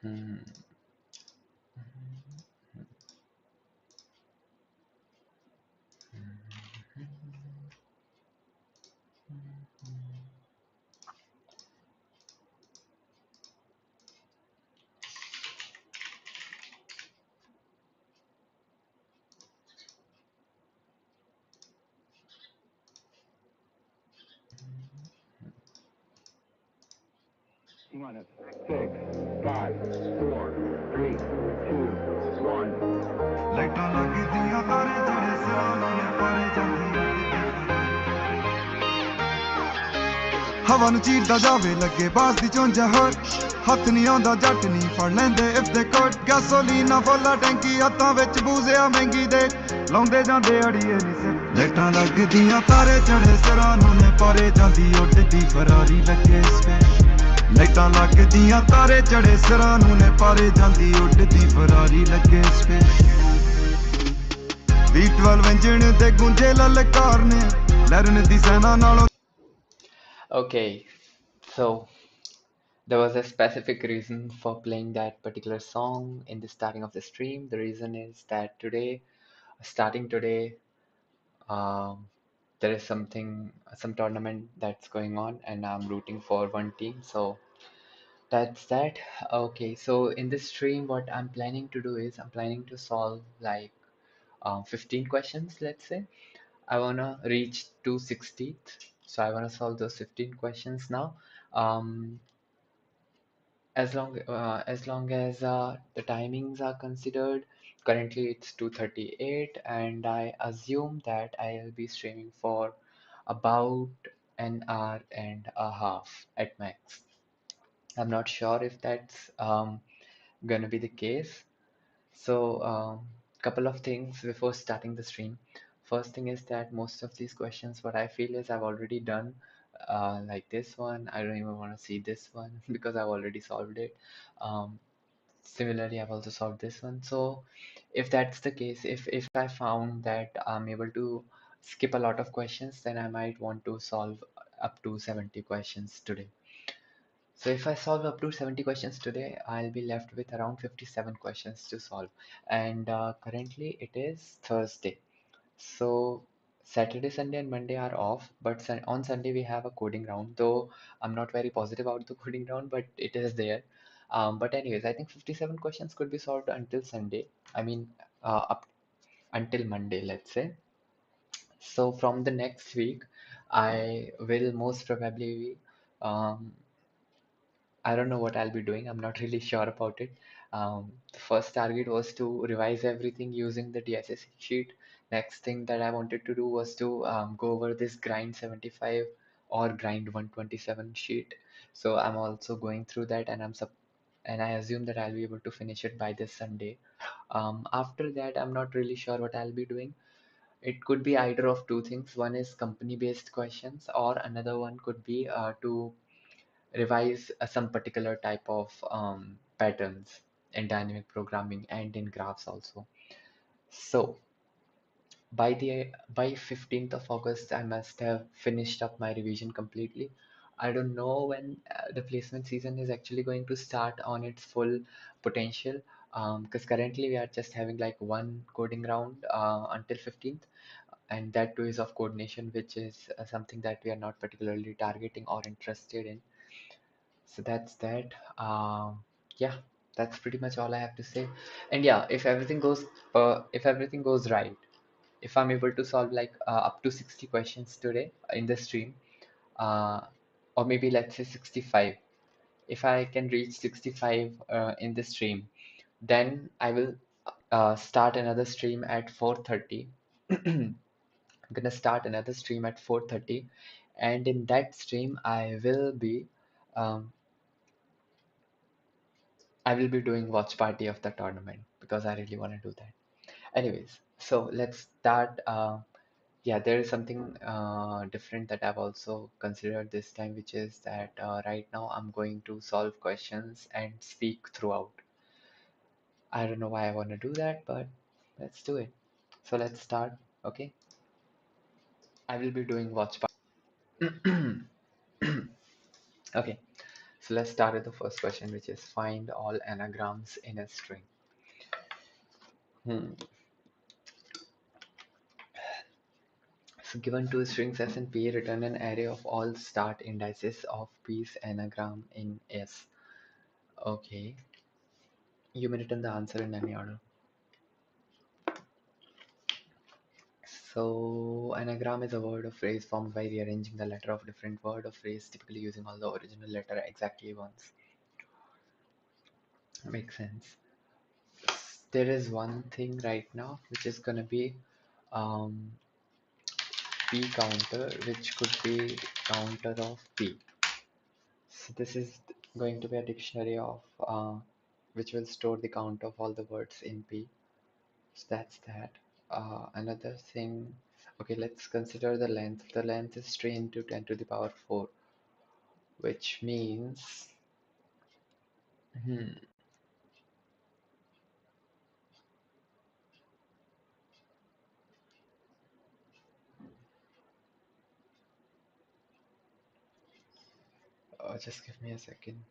Hmm. Minus 6, 5, 4, 3, 2, 1. ਲਾਈਟਾਂ ਲੱਗਦੀਆਂ ਤਾਰੇ ਜਿਹੜੇ ਸਿਰਾਂ ਨੂੰ ਨੇ ਪਾਰੇ ਜਾਂਦੀ ਹਵਾ ਨੂੰ ਚੀਰਦਾ ਜਾਵੇ ਲੱਗੇ ਬਾਸ ਦੀ ਚੁੰਝਾ ਹੋਰ ਹੱਥ ਨਹੀਂ ਆਉਂਦਾ ਜੱਟ ਨਹੀਂ ਫੜ ਲੈਂਦੇ ਇਫ ਦੇ ਕੋਟ ਗੈਸੋਲੀਨਾ ਫੁੱਲਾ ਟੈਂਕੀ ਹੱਥਾਂ ਵਿੱਚ ਬੂਜ਼ਿਆ ਮਹਿੰਗੀ ਦੇ ਲਾਉਂਦੇ ਜਾਂਦੇ ਅੜੀਏ ਨਹੀਂ ਸਿਰ ਲਾਈਟਾਂ ਲੱਗਦੀਆਂ ਤਾਰੇ ਚੜੇ ਸਿਰਾਂ ਨੂੰ ਨੇ ਪਾਰੇ ਜਾਂਦੀ ਉੱਡਦੀ ਫਰਾਰੀ ਲੱਗੇ ਸਪੇਸ ਲਾਈਟਾਂ ਲੱਗਦੀਆਂ ਤਾਰੇ ਚੜੇ ਸਿਰਾਂ ਨੂੰ ਨੇ ਪਾਰੇ ਜਾਂਦੀ ਉੱਡਦੀ ਫਰਾਰੀ ਲੱਗੇ ਸਪੇਸ V12 ਇੰਜਣ ਤੇ ਗੁੰਜੇ ਲਲਕਾਰ ਨੇ ਲਹਿਰਨ ਦੀ ਸੈਨਾ ਨਾਲੋਂ Okay, so there was a specific reason for playing that particular song in the starting of the stream. The reason is that today, starting today, um, there is some tournament that's going on, and I'm rooting for one team. So that's that. Okay, so in this stream, what I'm planning to do is I'm planning to solve like 15 questions, let's say. I wanna reach 260th, so I wanna solve those 15 questions now. Um, as long as the timings are considered, currently it's 2:38, and I assume that I'll be streaming for about an hour and a half at max. I'm not sure if that's gonna be the case. So, couple of things before starting the stream. First thing is that most of these questions, what I feel is I've already done. Like this one, I don't even want to see this one because I've already solved it. Um, Similarly, I've also solved this one. So, if that's the case, if I found that I'm able to skip a lot of questions, then I might want to solve up to 70 questions today. So if I solve up to 70 questions today, I'll be left with around 57 questions to solve. And currently it is Thursday. So Saturday, Sunday, and Monday are off, but on Sunday we have a coding round. Though I'm not very positive about the coding round, but it is there. But anyways, I think 57 questions could be solved until Sunday. I mean, up until Monday, let's say. So from the next week, I will most probably be um, I don't know what I'll be doing. I'm not really sure about it. The first target was to revise everything using the DSS sheet. Next thing that I wanted to do was to go over this grind 75 or grind 127 sheet. So I'm also going through that, and and I assume that I'll be able to finish it by this Sunday. After that, I'm not really sure what I'll be doing. It could be either of two things. One is company-based questions, or another one could be to revise some particular type of patterns in dynamic programming and in graphs also. So by 15th of August, I must have finished up my revision completely. I don't know when the placement season is actually going to start on its full potential, because currently we are just having like one coding round until 15th, and that too is of coordination, which is something that we are not particularly targeting or interested in. So that's that. Yeah, that's pretty much all I have to say. And yeah, if everything goes right, if I'm able to solve like up to 60 questions today in the stream, uh, or maybe let's say 65. If I can reach 65 in the stream, then I will start another stream at 4:30. I'm gonna start another stream at 4:30, and in that stream um, I will be doing watch party of the tournament because I really want to do that. Anyways, so let's start. Yeah, there is something different that I've also considered this time, which is that right now I'm going to solve questions and speak throughout. I don't know why I want to do that, but let's do it. So let's start. Okay, I will be doing watch party. Okay, So let's start with the first question, which is find all anagrams in a string. Hmm. So given two strings S and P, return an array of all start indices of P's anagram in S. Okay, you may return the answer in any order. So anagram is a word or phrase formed by rearranging the letter of different word or phrase, typically using all the original letter exactly once. Makes sense. There is one thing right now which is gonna be um, P counter, which could be counter of P. So this is going to be a dictionary of which will store the count of all the words in P. So that's that. Another thing, okay, let's consider the length. The length is 3 into 10 to the power 4, which means, hmm, just give me a second.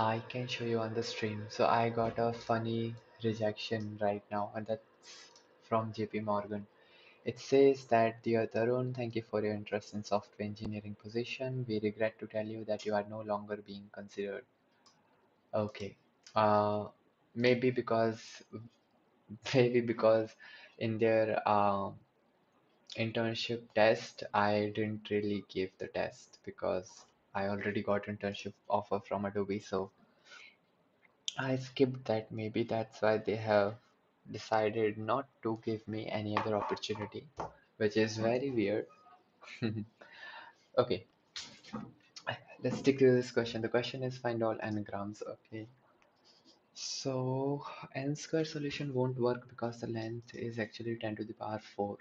I can show you on the stream. So I got a funny rejection right now, and that's from JP Morgan. It says that, dear Tarun, thank you for your interest in software engineering position. We regret to tell you that you are no longer being considered. Okay. Uh, maybe because maybe because in their internship test, I didn't really give the test because I already got internship offer from Adobe, so I skipped that. Maybe that's why they have decided not to give me any other opportunity, which is very weird. Okay, let's stick to this question. The question is find all anagrams. Okay, so n square solution won't work because the length is actually 10 to the power 4.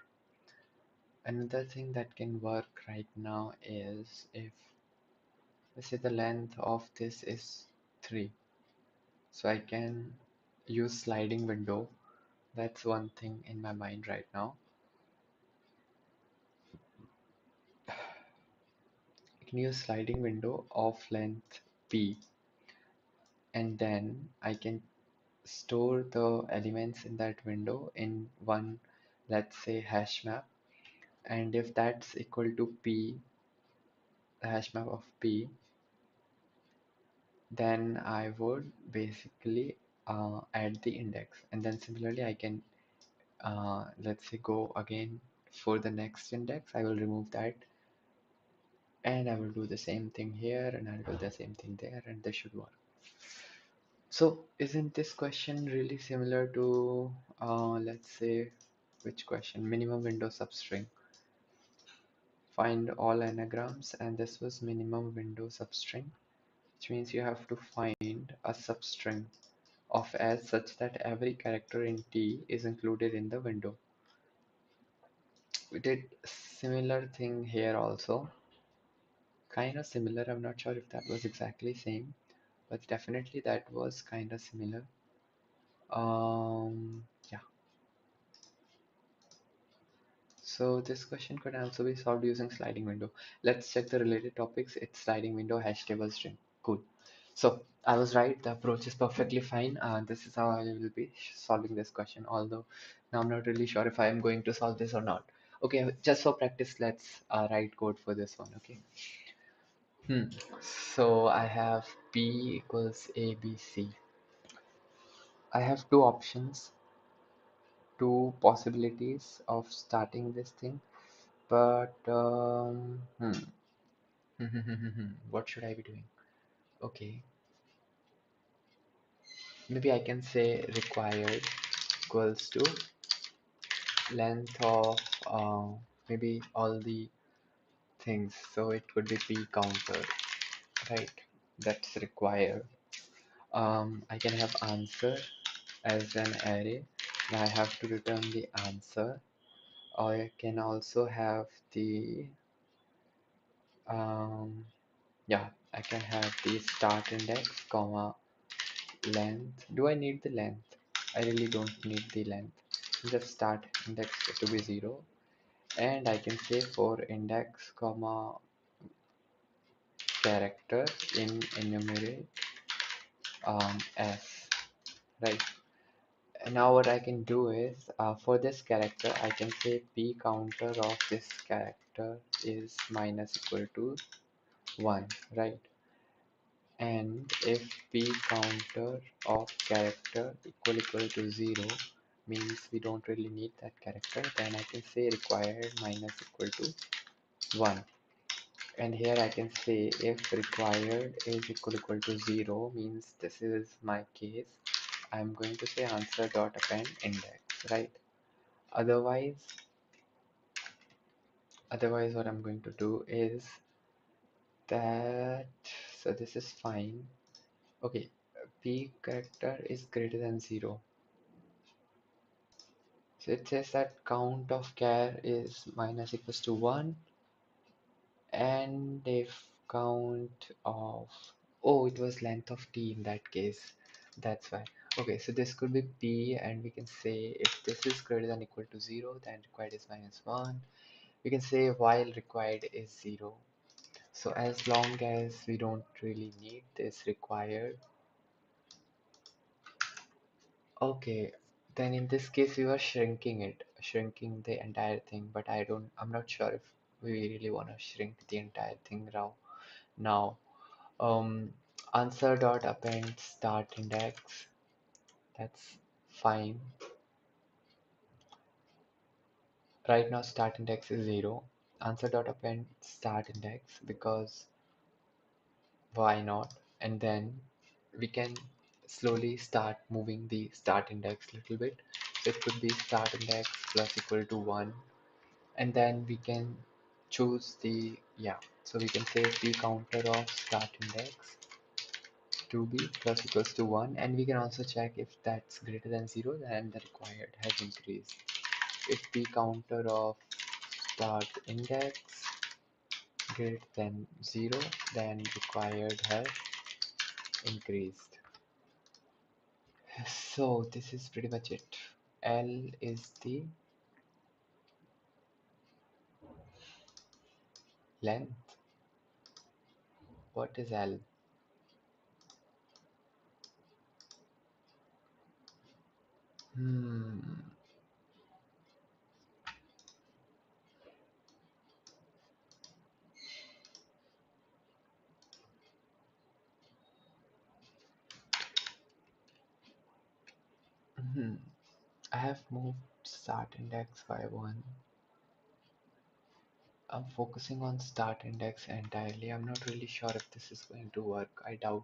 Another thing that can work right now is if, let's say, the length of this is 3. So I can use sliding window. That's one thing in my mind right now. I can use sliding window of length p, and then I can store the elements in that window in one, let's say, hash map. And if that's equal to p, the hash map of p, then I would basically add the index. And then similarly, I can, let's say, go again for the next index. I will remove that, and I will do the same thing here, and I'll do the same thing there, and this should work. So isn't this question really similar to, let's say, which question? Minimum window substring. Find all anagrams, and this was minimum window substring, which means you have to find a substring of S such that every character in T is included in the window. We did similar thing here also, kind of similar. I'm not sure if that was exactly same, but definitely that was kind of similar. Yeah. So this question could also be solved using sliding window. Let's check the related topics. It's sliding window hash table string. Cool. So I was right. The approach is perfectly fine. This is how I will be solving this question. Although now I'm not really sure if I am going to solve this or not. Okay, just for practice, let's write code for this one. Okay. Hmm. So I have P equals A B C. I have two options, two possibilities of starting this thing, but what should I be doing? Okay, maybe I can say required equals to length of maybe all the things. So it could be p counter, right? That's required. I can have answer as an array, and I have to return the answer. Or I can also have the um, Yeah, I can have the start index, comma, length. Do I need the length? I really don't need the length. Just start index to be 0. And I can say for index, comma, character in enumerate s, right? And now what I can do is, for this character, I can say p counter of this character is minus equal to 1, right? And if p counter of character equal to 0 means we don't really need that character, then I can say required minus equal to 1. And here I can say if required is equal to 0 means this is my case. I'm going to say answer dot append index, right? Otherwise, otherwise what I'm going to do is that, so this is fine. Okay, p character is greater than 0. So it says that count of char is minus equals to 1, and if count of, oh, it was length of t in that case, that's why. Okay, so this could be p, and we can say if this is greater than equal to 0, then required is minus 1. We can say while required is 0. So as long as we don't really need this required, okay, then in this case we were shrinking it, shrinking the entire thing, but I'm not sure if we really want to shrink the entire thing now. Now, answer dot append start index, that's fine. Right now start index is 0. Answer dot append start index because why not? And then we can slowly start moving the start index a little bit. So it could be start index plus equal to 1, and then we can choose the, yeah, so we can say p counter of start index to be plus equals to 1, and we can also check if that's greater than 0, then the required has increased. If p counter of start index greater than 0, then required has increased. So this is pretty much it. L is the length. What is L? Hmm. Hmm. I have moved start index by 1. I'm focusing on start index entirely. I'm not really sure if this is going to work. I doubt.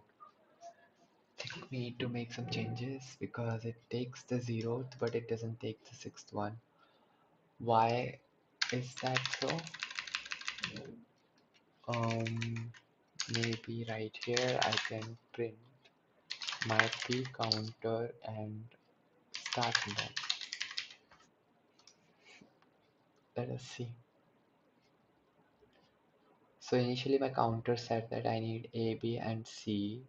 Think we need to make some changes because it takes the 0th, but it doesn't take the 6th one. Why is that so? Um, Maybe right here I can print my p counter and start index. Let us see. So initially my counter said that I need A, B and C.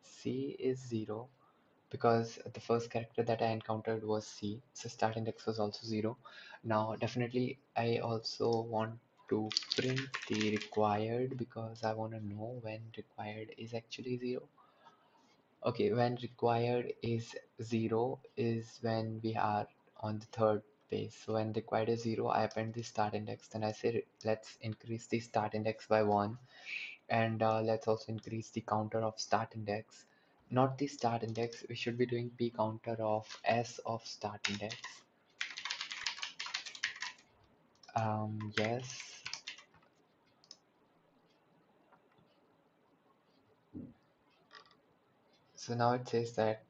C is 0 because the first character that I encountered was C. So start index was also 0. Now definitely I also want to print the required because I want to know when required is actually 0. Okay, when required is 0 is when we are on the third base. So when required is 0, I append the start index. Then I say let's increase the start index by 1, and let's also increase the counter of start index. Not the start index, we should be doing p counter of s of start index. Yes. So now it says that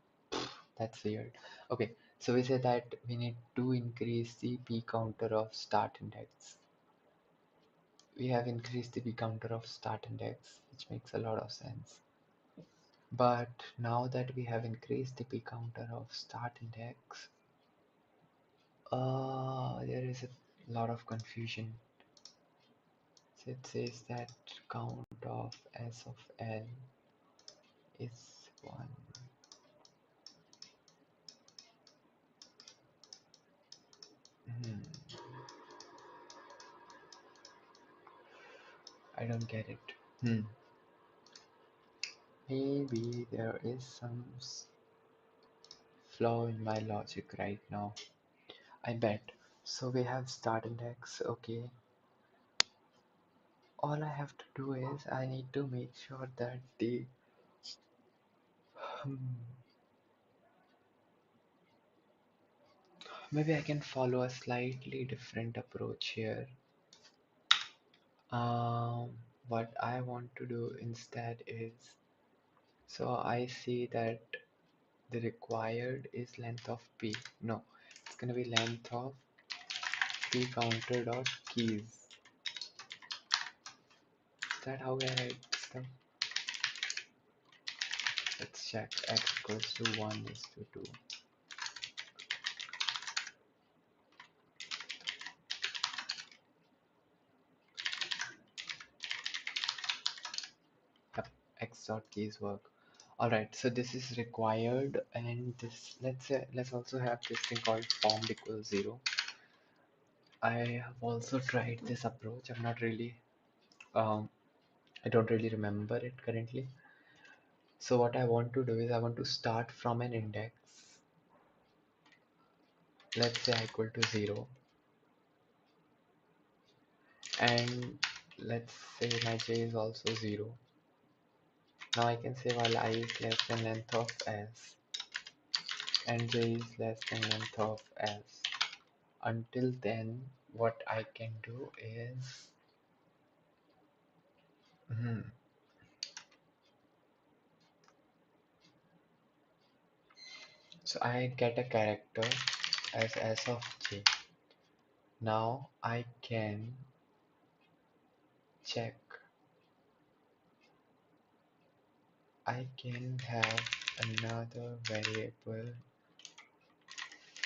that's weird. Okay, so we say that we need to increase the p counter of start index. We have increased the p counter of start index, which makes a lot of sense. But now that we have increased the p counter of start index, there is a lot of confusion. It says that count of S of L is 1. Hmm, I don't get it. Hmm. Maybe there is some flaw in my logic right now. I bet. So we have start index. Okay. All I have to do is I need to make sure that the hmm, maybe I can follow a slightly different approach here. What I want to do instead is so I see that the required is length of p. No, it's gonna be length of p counter dot keys. Is that how I write stuff? Let's check. X equals to 1 is to 2. Yep, x dot keys work. Alright, so this is required, and this let's also have this thing called formed equals 0. I have also tried this approach. Um I don't really remember it currently. So what I want to do is I want to start from an index. Let's say I equal to 0, and let's say my j is also 0. Now I can say while I is less than length of s and j is less than length of s. Until then, what I can do is hmm, so I get a character as s of j. Now I can check. I can have another variable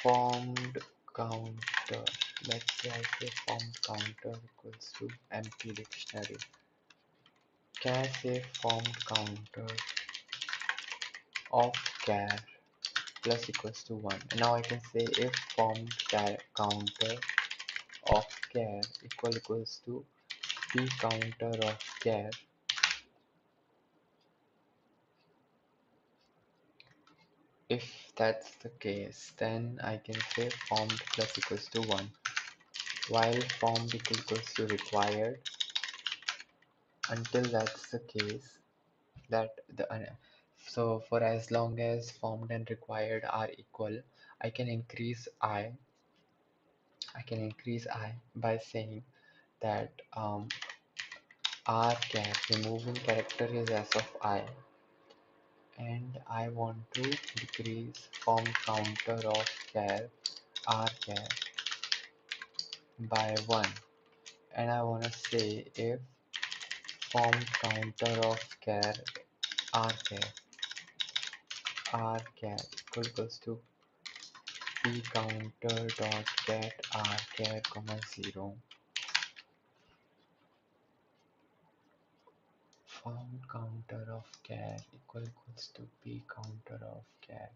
formed counter. Let's say I say formed counter equals to empty dictionary. Can I say formed counter of char plus equals to 1? And now I can say if formed counter of char equals to p counter of char. If that's the case, then I can say formed plus equals to 1, while formed equals to required. Until that's the case, that the so for as long as formed and required are equal, I can increase I by saying that r char removing character is s of I, and I want to decrease form counter of char r char by 1, and I want to say if form counter of char r char equals to p counter dot get r char comma 0. Found counter of char equals to p counter of char.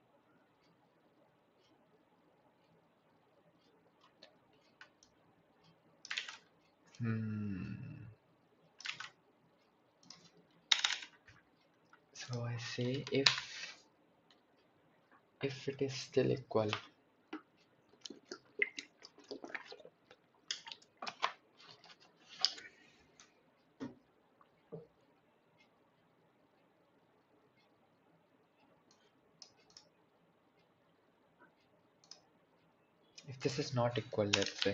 Hmm. So I say if it is still equal, if this is not equal, let's say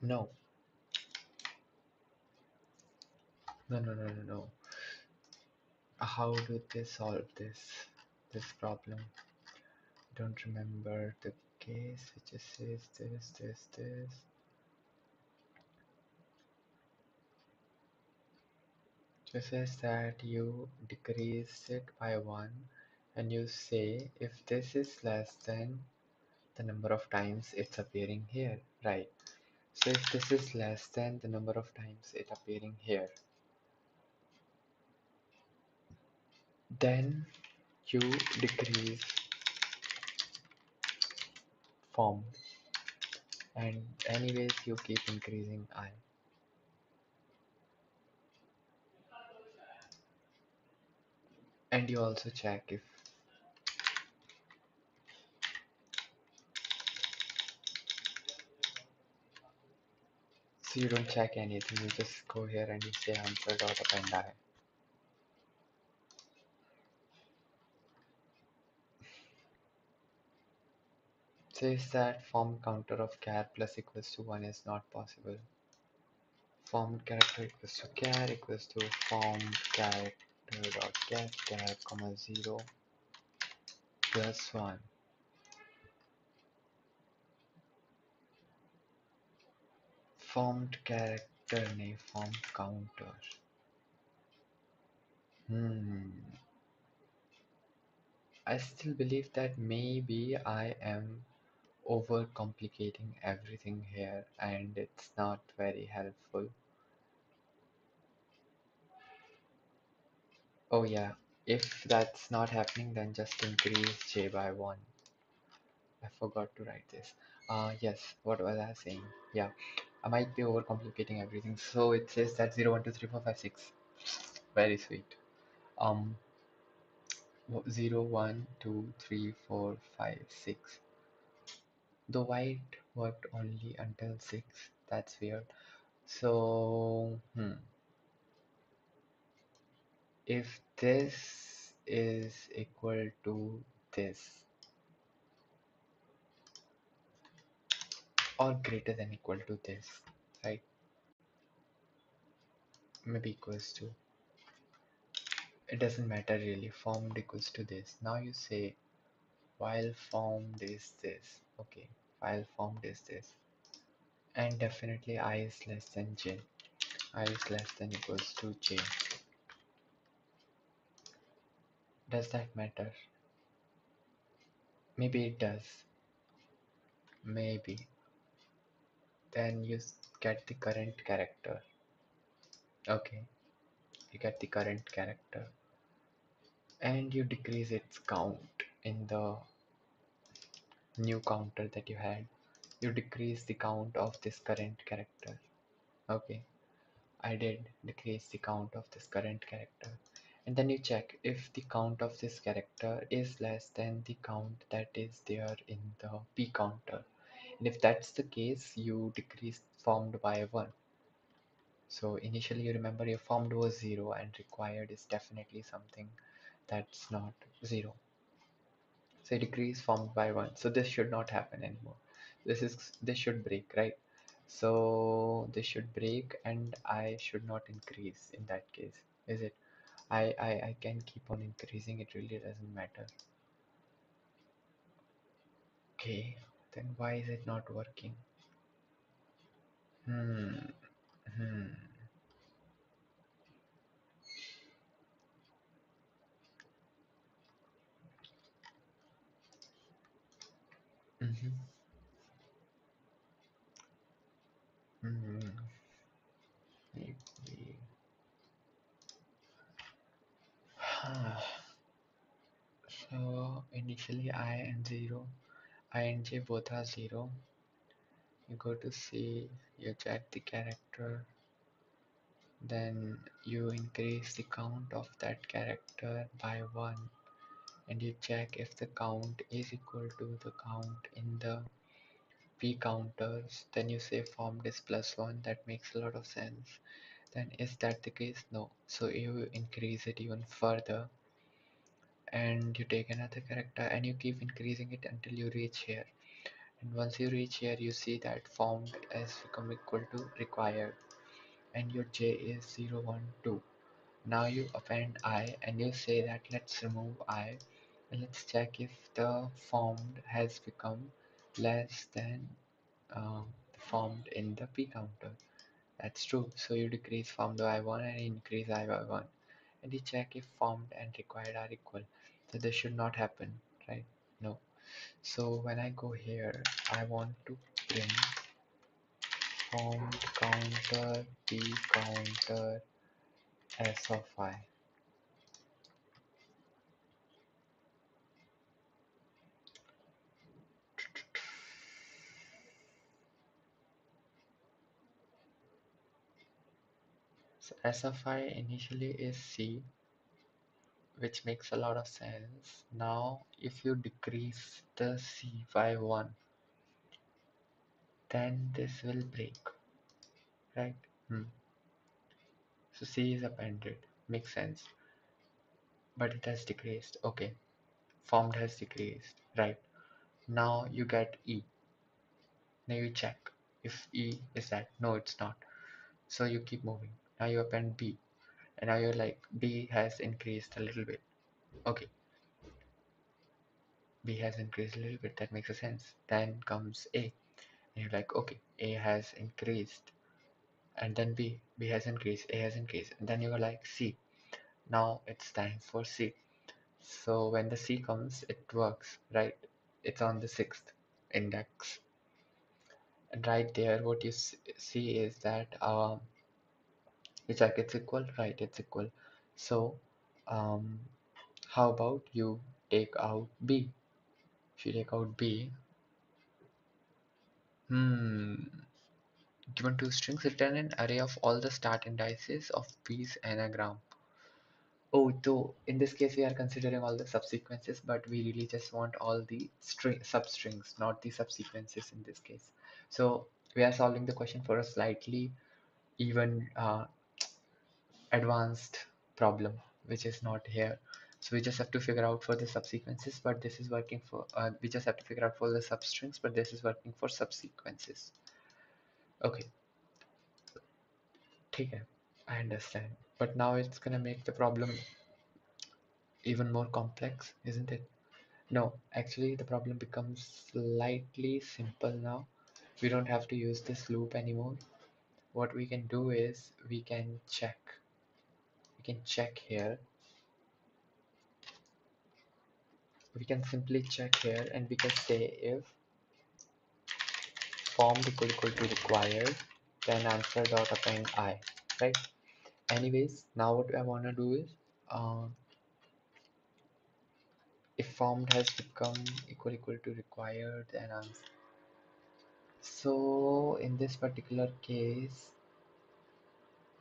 no, no. How do they solve this problem? Don't remember the case which just says this. Just says that you decrease it by 1, and you say if this is less than the number of times it's appearing here, right? So if this is less than the number of times it appearing here, then you decrease form, and anyways you keep increasing I. And you also check if, so you don't check anything, you just go here and you say answer dot append I. Says that form counter of char plus equals to 1 is not possible. Formed character equals to char equals to formed character dot get char comma 0 plus 1. Formed character ne formed counter. Hmm. I still believe that maybe I am overcomplicating everything here and it's not very helpful. Oh yeah, if that's not happening then just increase j by 1. I forgot to write this. Yes, what was I saying? Yeah, I might be overcomplicating everything. So it says that 0, 1, 2, 3, 4, 5, 6. Very sweet. Um, 0, 1, 2, 3, 4, 5, 6. The white worked only until 6. That's weird. So, if this is equal to this or greater than equal to this, right? Maybe equals to, it doesn't matter really, formed equals to this. Now you say while formed is this, okay, while formed is this, and definitely I is less than j, I is less than equals to j. Does that matter? Maybe it does, maybe. Then you get the current character, okay, you get the current character and you decrease its count in the new counter that you had. You decrease the count of this current character, okay. I did decrease the count of this current character. And then you check if the count of this character is less than the count that is there in the p counter. And if that's the case, you decrease formed by 1. So initially you remember your formed was 0 and required is definitely something that's not 0. So it decrease formed by 1. So this should not happen anymore. This should break, right? So this should break and I should not increase in that case, is it? I can keep on increasing, it really doesn't matter. Okay, then why is it not working? Hmm, hmm, mm-hmm, hmm. Maybe. So initially I and 0, I and j both are 0. You go to C, you check the character, then you increase the count of that character by 1 and you check if the count is equal to the count in the p counters, then you say formed is plus 1. That makes a lot of sense. Then is that the case? No. So you increase it even further and you take another character and you keep increasing it until you reach here. And once you reach here, you see that formed has become equal to required and your j is 0, 1, 2. Now you append I and you say that let's remove I and let's check if the formed has become less than formed in the p counter. That's true. So you decrease formed by 1 and increase I by 1. And you check if formed and required are equal. So this should not happen, right? No. So when I go here, I want to print formed counter b counter s of I. So s of I initially is c, which makes a lot of sense. Now, if you decrease the c by 1, then this will break, right? Hmm. So c is appended, makes sense, but it has decreased. Okay, formed has decreased, right? Now you get e. Now you check if e is that. No, it's not. So you keep moving. Now you append b, and now you're like b has increased a little bit. Okay, b has increased a little bit. That makes a sense. Then comes a, and you're like, okay, a has increased, and then b has increased, a has increased, and then you are like c. Now it's time for c. So when the c comes, it works, right? It's on the sixth index, and right there, what you see is that you check it's equal, right? It's equal. So um, how about you take out b? If you take out b, given two strings, return an array of all the start indices of b's anagram. Oh, so in this case, we are considering all the subsequences, but we really just want all the substrings, not the subsequences in this case. So we are solving the question for a slightly even advanced problem, which is not here. So we just have to figure out for the subsequences, but this is working for, we just have to figure out for the substrings, but this is working for subsequences. Okay, okay, I understand. But now it's gonna make the problem even more complex, isn't it? No, actually the problem becomes slightly simple now. We don't have to use this loop anymore. What we can do is we can check here. We can simply check here and we can say if formed equal to required, then answer dot append I, right? Anyways, now what I want to do is if formed has become equal to required, then answer. So in this particular case,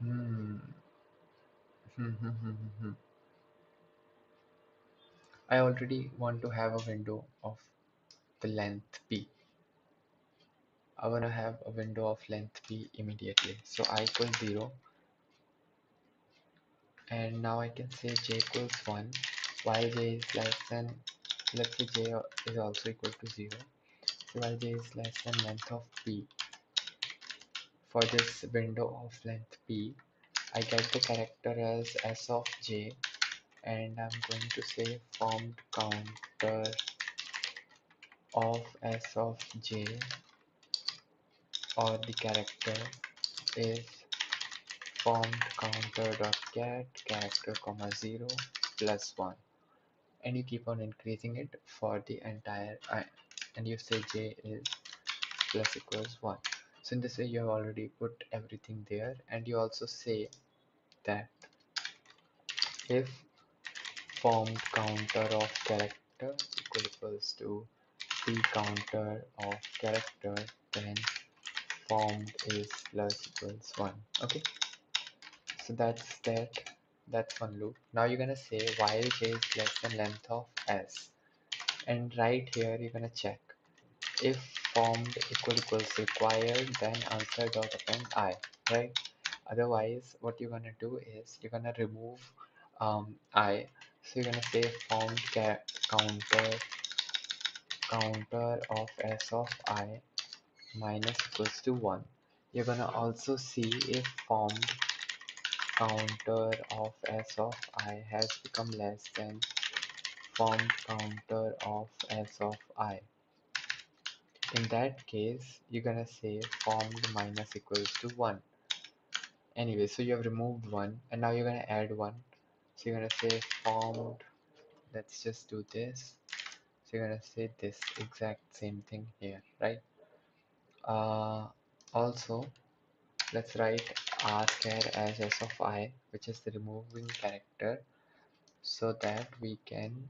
hmm, I already want to have a window of the length p. I want to have a window of length p immediately. So I equals 0, and now I can say j equals 1 while j is less than, let's say j is also equal to 0. So while j is less than length of p, for this window of length p, I get the character as s of j, and I'm going to say formed counter of s of j, or the character is formed counter dot get character comma 0 plus 1, and you keep on increasing it for the entire and you say j is plus equals 1. So in this way you have already put everything there, and you also say that if formed counter of character equals to p counter of character, then formed is plus equals 1. Okay, so that's one loop. Now you're gonna say while j is less than length of s, and right here you're gonna check if formed equals required, then answer dot append I, right? Otherwise what you're gonna do is you're gonna remove I. So you're gonna say formed counter of s of I minus equals to 1. You're gonna also see if formed counter of s of I has become less than formed counter of s of I. In that case, you're gonna say formed minus equals to 1. Anyway, so you have removed 1, and now you're gonna add 1. So you're gonna say formed, let's just do this. So you're gonna say this exact same thing here, right? Uh, Also, let's write ask here as s of I, which is the removing character, so that we can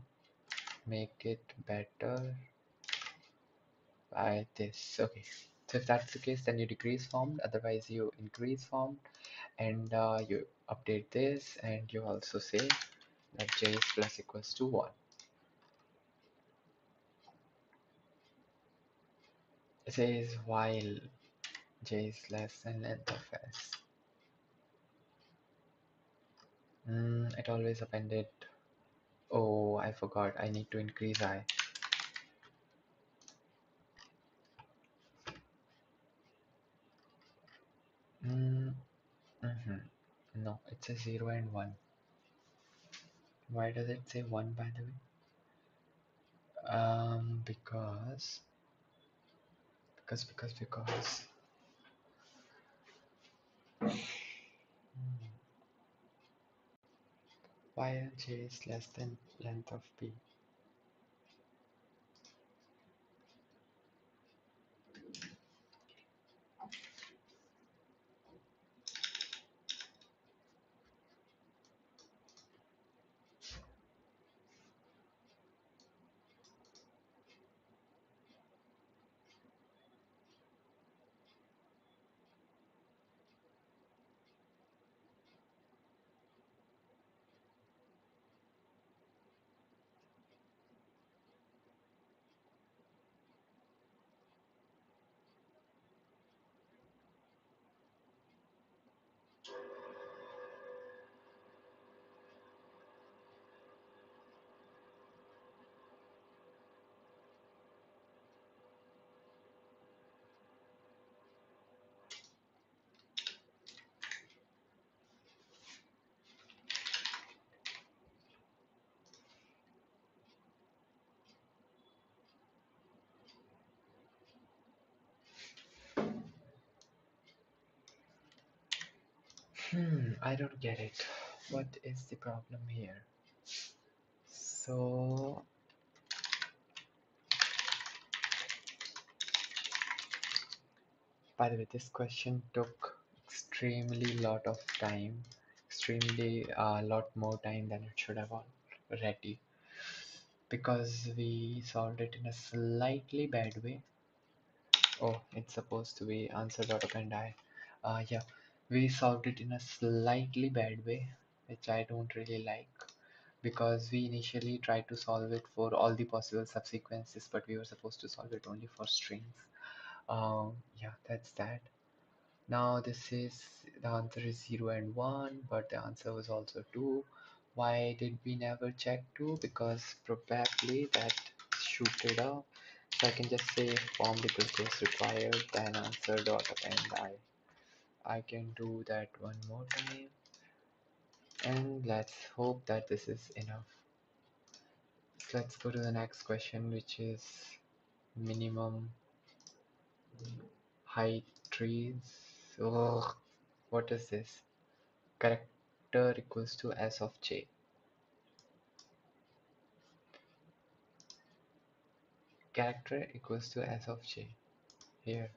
make it better by this. Okay. So if that's the case, then you decrease formed, otherwise you increase formed, and you update this, and you also say that j is plus equals to 1. It says while j is less than length of s. It always appended. Oh, I forgot. I need to increase I. Mm, mhm. No, it says 0 and 1. Why does it say 1 by the way? Because hmm, while j is less than length of b. I don't get it. What is the problem here? So, by the way, this question took extremely lot of time, extremely a lot more time than it should have already, because we solved it in a slightly bad way. Oh, it's supposed to be answer dot append I. Yeah, we solved it in a slightly bad way, which I don't really like, because we initially tried to solve it for all the possible subsequences, but we were supposed to solve it only for strings. Yeah, that's that. Now this is the answer is 0 and 1, but the answer was also 2. Why did we never check 2? Because probably that shooted up. So I can just say form equals to is required, then answer dot append I. I can do that one more time, and let's hope that this is enough. So let's go to the next question, which is minimum height trees. Ugh, what is this? Character equals to s of j. Character equals to s of j. Here.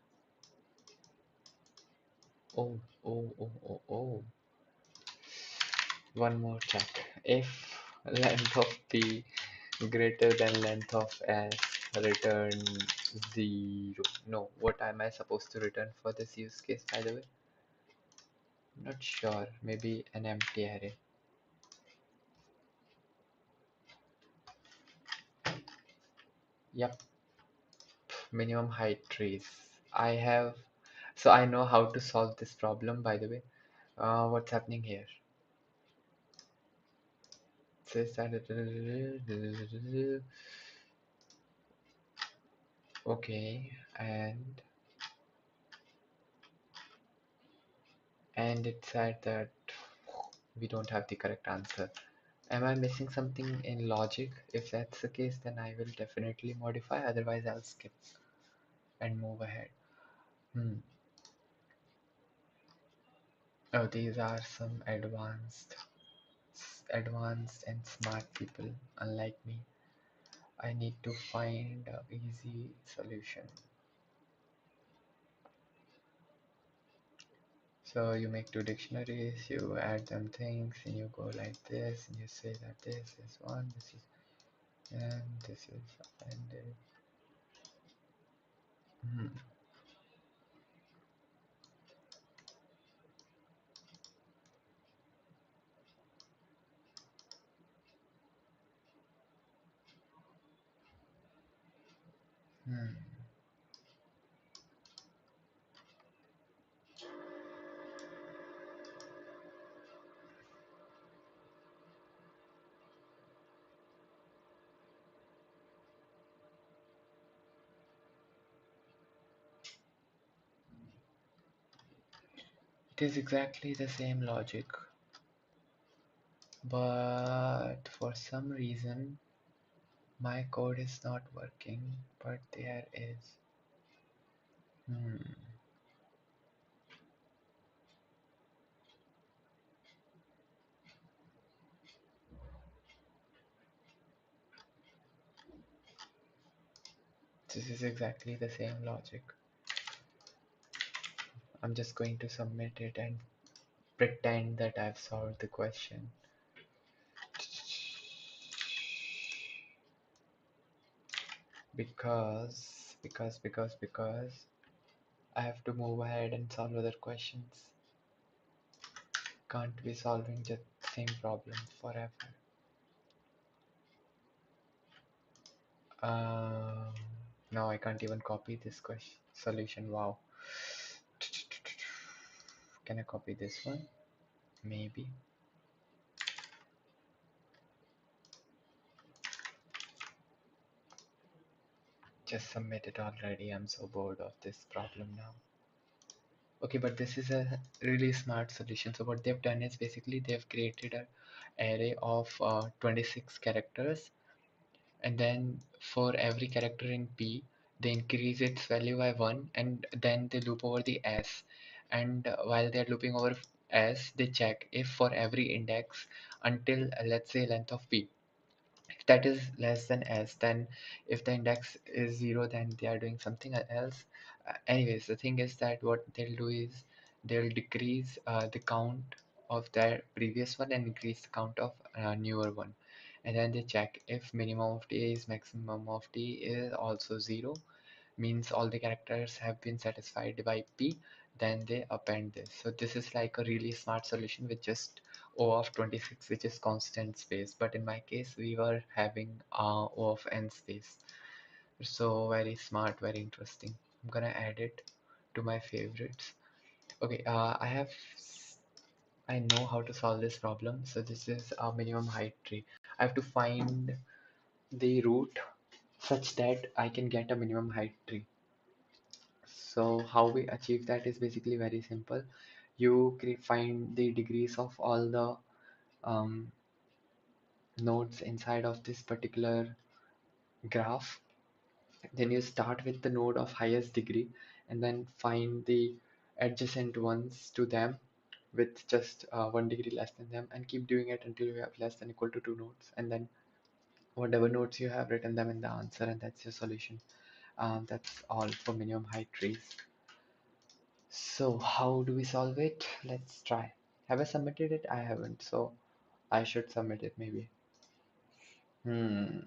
Oh, oh, oh, oh, oh. One more check. If length of p greater than length of s, return 0. No, what am I supposed to return for this use case, by the way? Not sure. Maybe an empty array. Yep, minimum height trees. I have, so I know how to solve this problem, by the way. What's happening here? It says that okay, and it said that we don't have the correct answer. Am I missing something in logic? If that's the case, then I will definitely modify, otherwise I'll skip and move ahead. Hmm. Oh, these are some advanced and smart people, unlike me. I need to find a easy solution. So you make two dictionaries, you add them things, and you go like this, and you say that this is one, this is, and this is, and hmm, hmm. It is exactly the same logic, but for some reason my code is not working, but there is. Hmm. This is exactly the same logic. I'm just going to submit it and pretend that I've solved the question. Because I have to move ahead and solve other questions. Can't be solving just same problem forever. Um, no, I can't even copy this question solution. Wow. Can I copy this one? Maybe. Just submit it already. I'm so bored of this problem now. Okay, but this is a really smart solution. So what they've done is basically they've created an array of 26 characters, and then for every character in P, they increase its value by 1, and then they loop over the S. And while they're looping over S, they check if for every index until let's say length of P, if that is less than S, then if the index is 0, then they are doing something else. Anyways, the thing is that what they'll do is they'll decrease the count of their previous one and increase the count of newer one. And then they check if minimum of t is maximum of t is also 0, means all the characters have been satisfied by P, then they append this. So this is like a really smart solution with just O of 26, which is constant space. But in my case, we were having O of n space. So very smart, very interesting. I'm gonna add it to my favorites. Okay, I know how to solve this problem. So this is a minimum height tree. I have to find the root such that I can get a minimum height tree. So how we achieve that is basically very simple. You find the degrees of all the um, nodes inside of this particular graph. Then you start with the node of highest degree and then find the adjacent ones to them with just 1 degree less than them, and keep doing it until you have less than equal to two nodes, and then whatever nodes you have, written them in the answer, and that's your solution. That's all for minimum height trees. So how do we solve it? Let's try. Have I submitted it? I haven't, so I should submit it maybe. Hmm,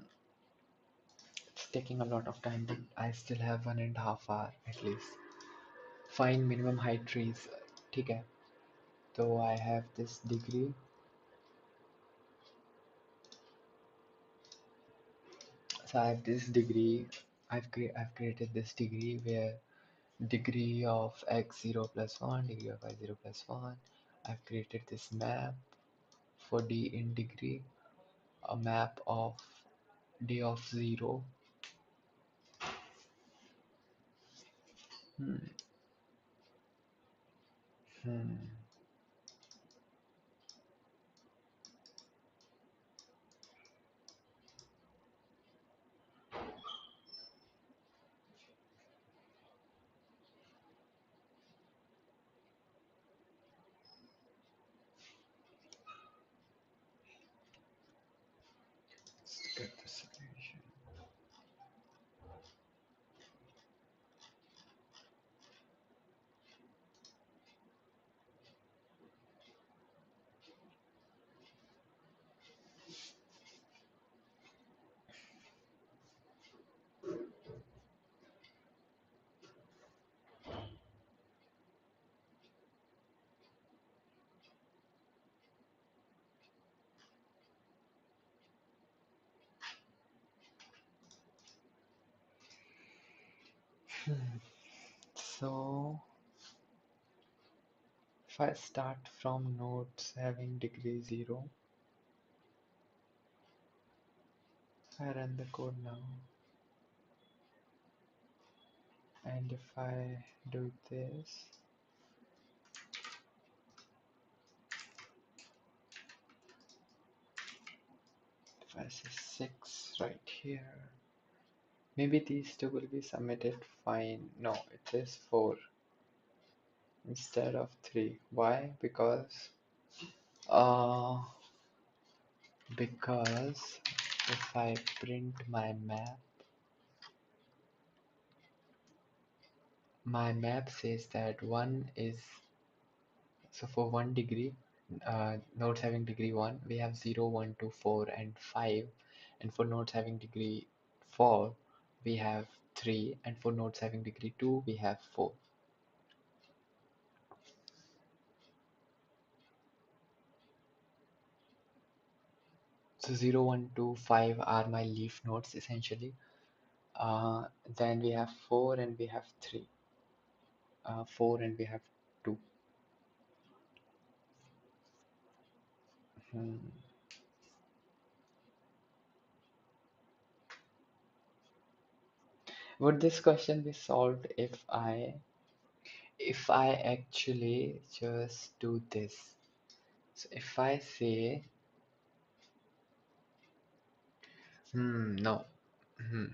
it's taking a lot of time, but I still have 1.5 hours at least. Find minimum height trees. ठीक है. So I have this degree. So I have this degree. I've created this degree where degree of x0 plus 1, degree of y0 plus 1. I've created this map for d in degree, a map of d of 0. Hmm. Hmm. Let's get the solution. Hmm. So if I start from nodes having degree 0, I run the code now, and if I do this, if I say 6 right here, maybe these two will be submitted fine. No, it is 4 instead of 3. Why? Uh, because if I print my map says that 1 is, so for 1 degree, nodes having degree 1, we have 0, 1, 2, 4, and 5. And for nodes having degree 4, we have 3. And for nodes having degree 2, we have 4. So 0, 1, 2, 5 are my leaf nodes essentially. Uh, then we have 4 and we have 3. 4 and we have 2. Hmm. Would this question be solved if I actually just do this? So if I say, no, hmm,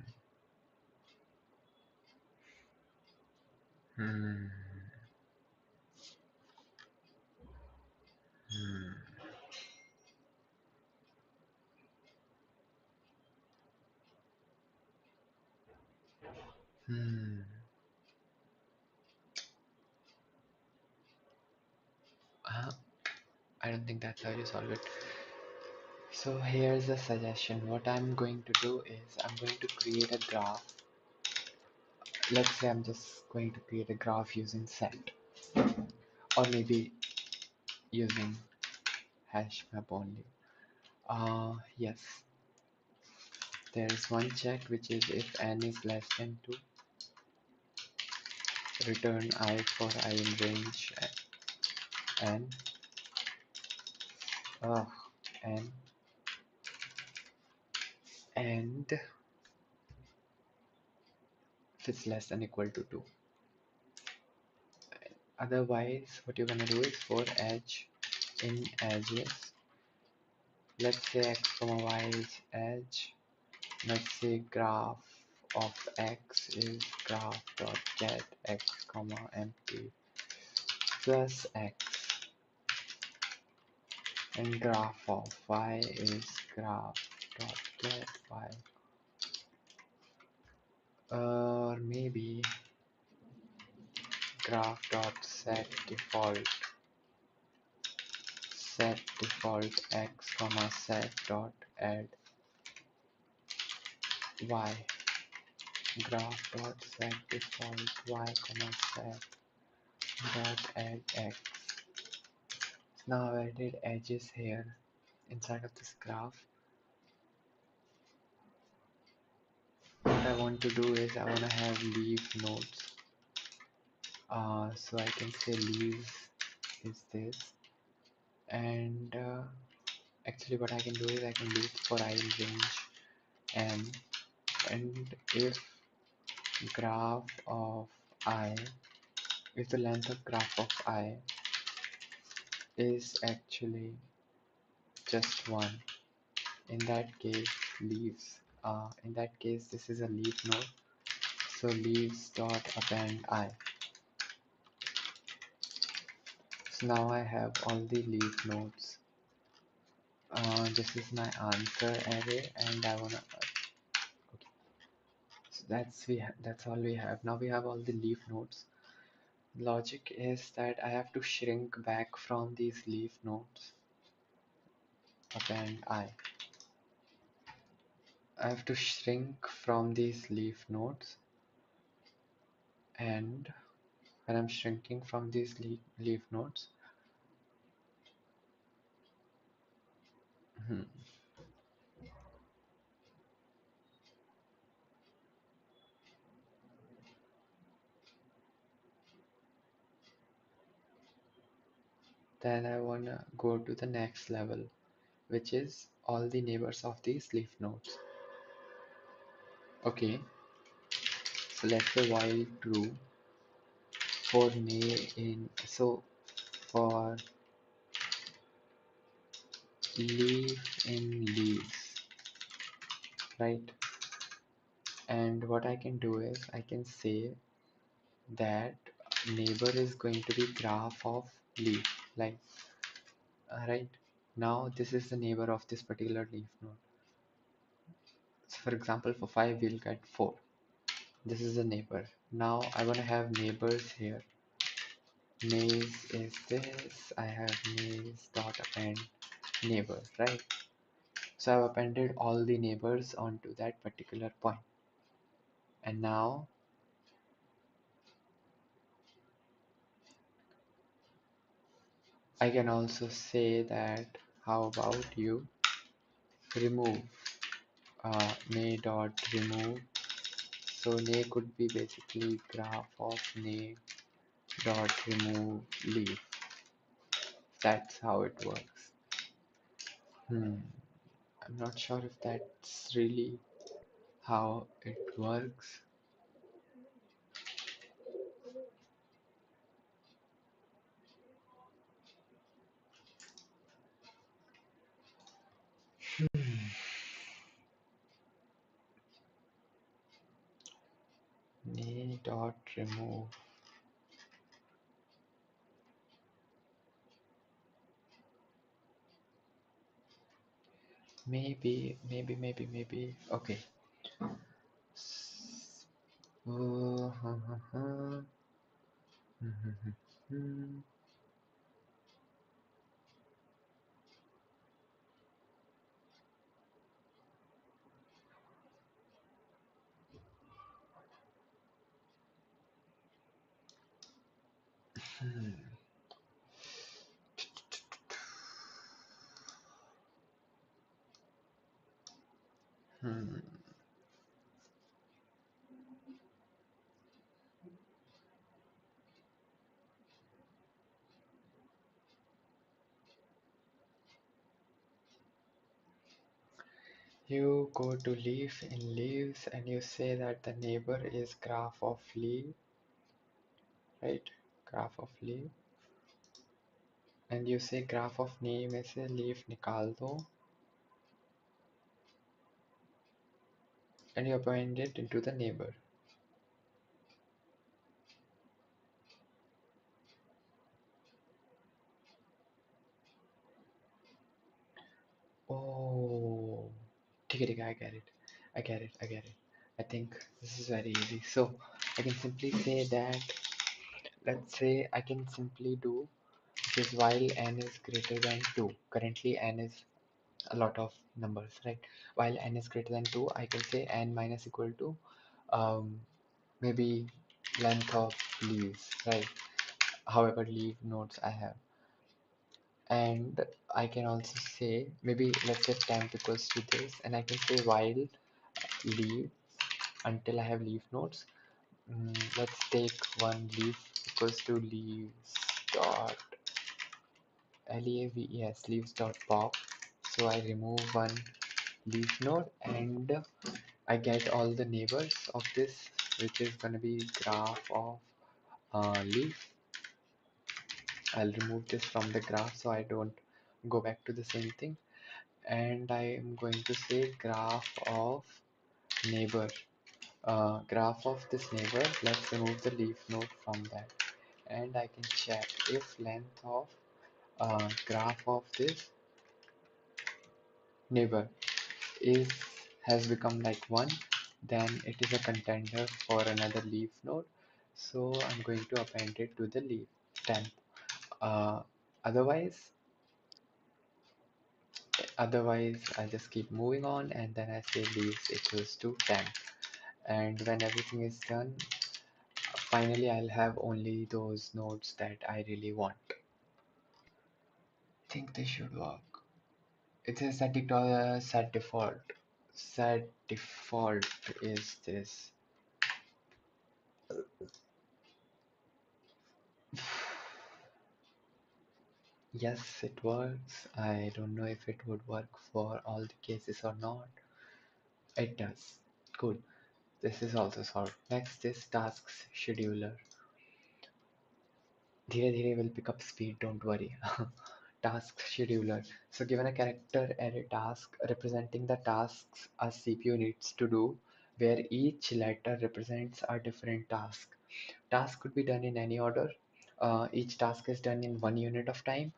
hmm, hmm, hmm, uh, I don't think that's how you solve it. So here's a suggestion. What I'm going to do is I'm going to create a graph. Let's say I'm just going to create a graph using set, or maybe using hash map only. Yes, there is one check, which is if n is less than 2, return I for I in range n, uh, n, and if it's less than equal to 2. Otherwise, what you're gonna do is for edge in edges, let's say x comma y is edge, let's say graph of x is graph dot get x comma empty plus x, and graph of y is graph dot get y, or maybe graph dot set default x comma set dot add y, graph dot set default y comma set dot add x. So now I added edges here inside of this graph. What I want to do is I want to have leaf nodes. So I can say leaves is this, and actually what I can do is I can loop for I in range n, and if graph of I, if the length of graph of I is actually just 1, in that case leaves, in that case this is a leaf node, so leaves dot append I. So now I have all the leaf nodes. This is my answer array, and I wanna, okay, so that's all we have. Now we have all the leaf nodes. Logic is that I have to shrink back from these leaf nodes, append I have to shrink from these leaf nodes, and when I'm shrinking from these leaf nodes, hmm, Then I wanna go to the next level, which is all the neighbors of these leaf nodes. Okay, so let's say while true for for leaf in leaves, right? And what I can do is I can say that neighbor is going to be graph of leaf, like right now this is the neighbor of this particular leaf node. So for example, for 5 we'll get 4. This is the neighbor. Now I want to have neighbors here. Maze is this. I have maze dot append neighbor, right? So I've appended all the neighbors onto that particular point. And now I can also say that how about you remove nay dot remove. So nay could be basically graph of nay dot remove leaf. That's how it works. Hmm. I'm not sure if that's really how it works. Nay dot remove. Maybe. Okay. You go to leaf in leaves and you say that the neighbor is graph of leaf, right? Graph of leaf. And you say graph of name is a leaf nikal do, and you append it into the neighbor. Oh, ठीक है, I get it. I think this is very easy. So I can simply say that, let's say I can simply do, which is while n is greater than 2. Currently n is a lot of numbers, right? While n is greater than 2, I can say n minus equal to um, maybe length of leaves, right? However leaf nodes I have. And I can also say maybe let's say temp equals to this, and I can say while leaf until I have leaf nodes. Let's take one leaf equals to leaves dot leaves dot pop. So I remove one leaf node and I get all the neighbors of this, which is gonna be graph of leaf. I'll remove this from the graph so I don't go back to the same thing. And I am going to say graph of neighbor. Graph of this neighbor. Let's remove the leaf node from that. And I can check if length of graph of this neighbor is has become like 1, then it is a contender for another leaf node. So I'm going to append it to the leaf temp. Uh, otherwise, otherwise I just keep moving on and then I say leaves equals to temp. And when everything is done, finally I'll have only those nodes that I really want. I think this should work. It says set default. Set default is this. Yes, it works. I don't know if it would work for all the cases or not. It does. Cool. This is also solved. Next is tasks scheduler. धीरे धीरे will pick up speed, don't worry. Task scheduler. So given a character array task representing the tasks a CPU needs to do, where each letter represents a different task. Task could be done in any order. Each task is done in 1 unit of time.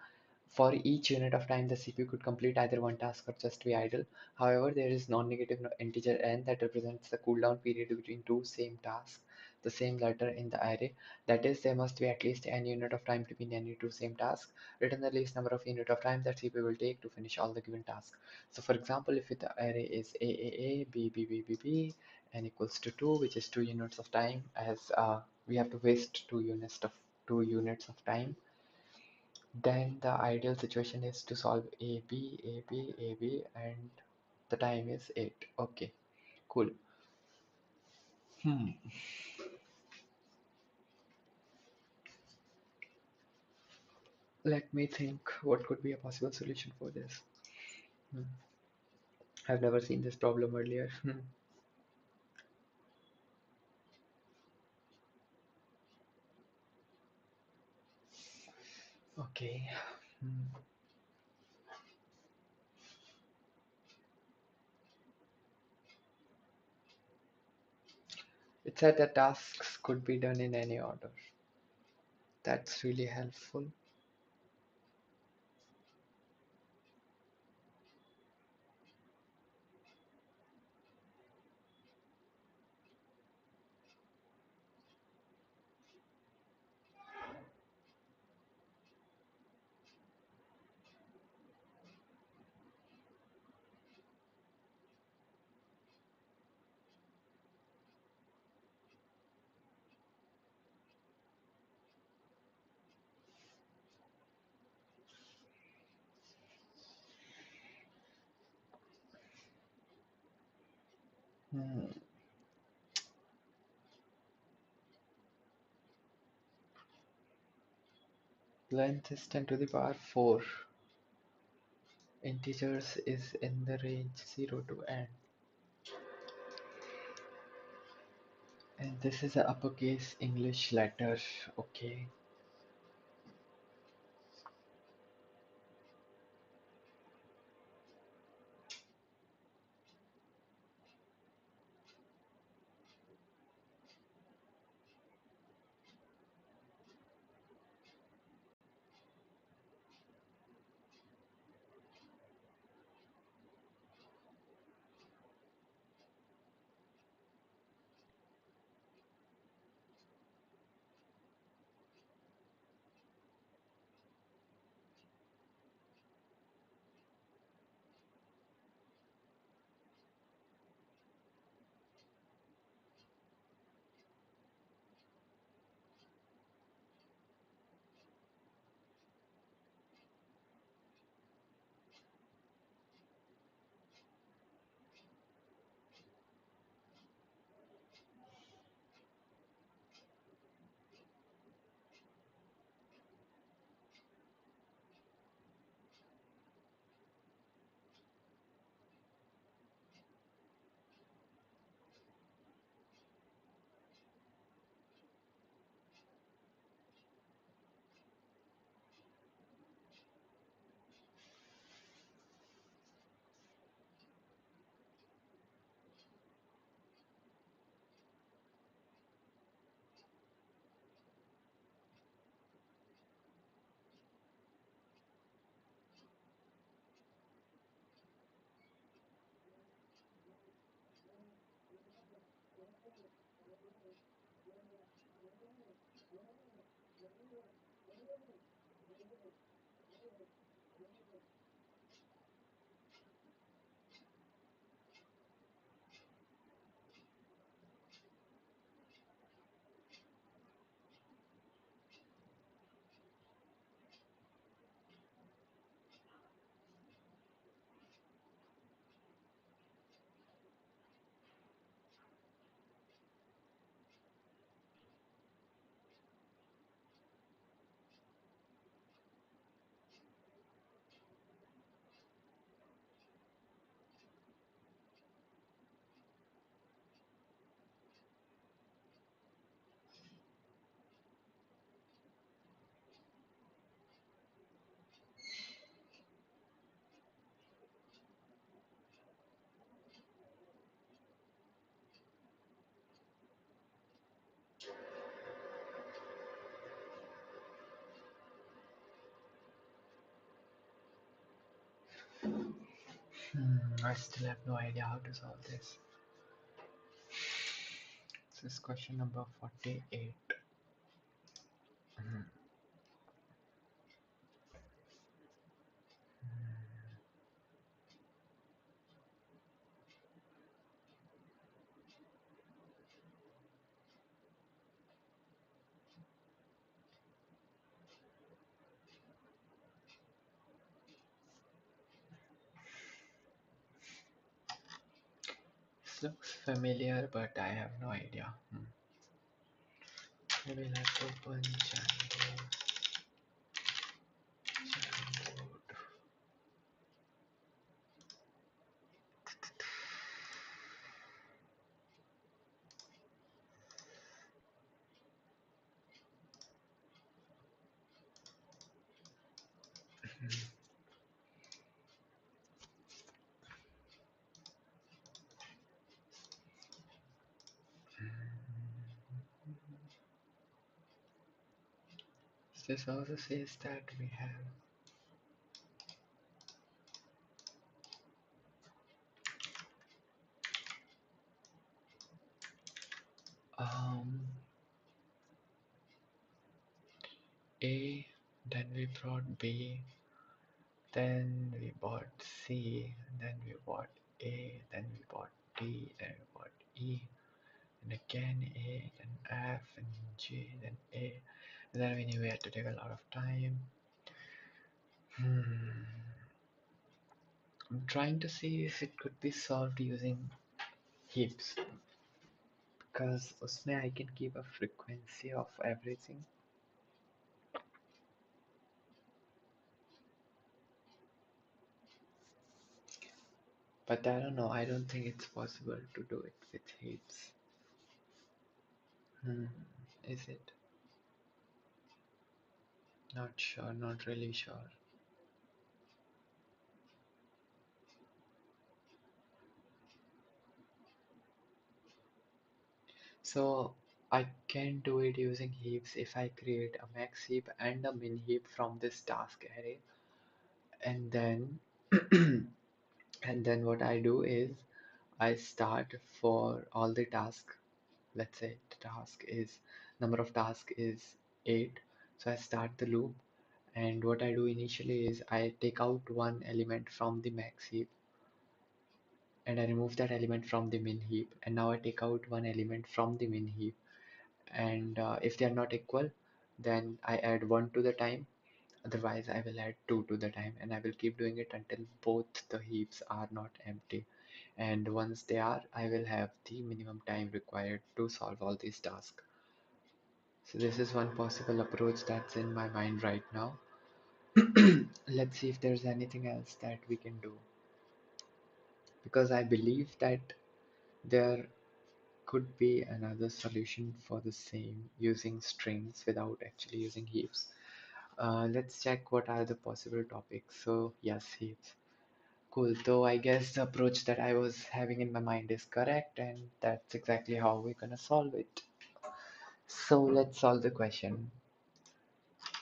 For each unit of time, the CPU could complete either one task or just be idle. However, there is non-negative integer n that represents the cooldown period between two same tasks, the same letter in the array. That is, there must be at least n unit of time between any two same tasks. Return the least number of unit of time that CPU will take to finish all the given tasks. So, for example, if the array is A, B, B, B, B, B, n equals to 2, which is 2 units of time, as we have to waste 2 units of time, then the ideal situation is to solve AB, AB, AB, and the time is 8. Okay, cool. Hmm. Let me think what could be a possible solution for this. Hmm. I've never seen this problem earlier. Okay. Hmm. It said that tasks could be done in any order. That's really helpful. Hmm. Length is 10 to the power 4. Integers is in the range 0 to n. And this is a uppercase English letter. Okay. I still have no idea how to solve this. This is question number 48. Mhm. This looks familiar, but I have no idea. Maybe let's open Jamboard. This also says that we have um, A, then we brought B, then we bought C, then we bought A, then we bought D, then we bought E, and again A, then F, and G, then A. And then we knew we had to take a lot of time. I'm trying to see if it could be solved using heaps, because उसमें I can keep a frequency of everything. But I don't know, I don't think it's possible to do it with heaps. Is it? Not sure, not really sure. So I can do it using heaps if I create a max heap and a min heap from this task array, and then and then what I do is I start for all the tasks. Let's say the task is number of task is 8, so I start the loop, and what I do initially is I take out one element from the max heap and I remove that element from the min heap, and now I take out one element from the min heap, and if they are not equal, then I add 1 to the time, otherwise I will add 2 to the time, and I will keep doing it until both the heaps are not empty. And once they are, I will have the minimum time required to solve all these tasks. So this is one possible approach that's in my mind right now. Let's see if there's anything else that we can do, because I believe that there could be another solution for the same using strings without actually using heaps. Let's check what are the possible topics. So yes, heaps. Cool. So I guess the approach that I was having in my mind is correct, and that's exactly how we're gonna solve it. So let's solve the question.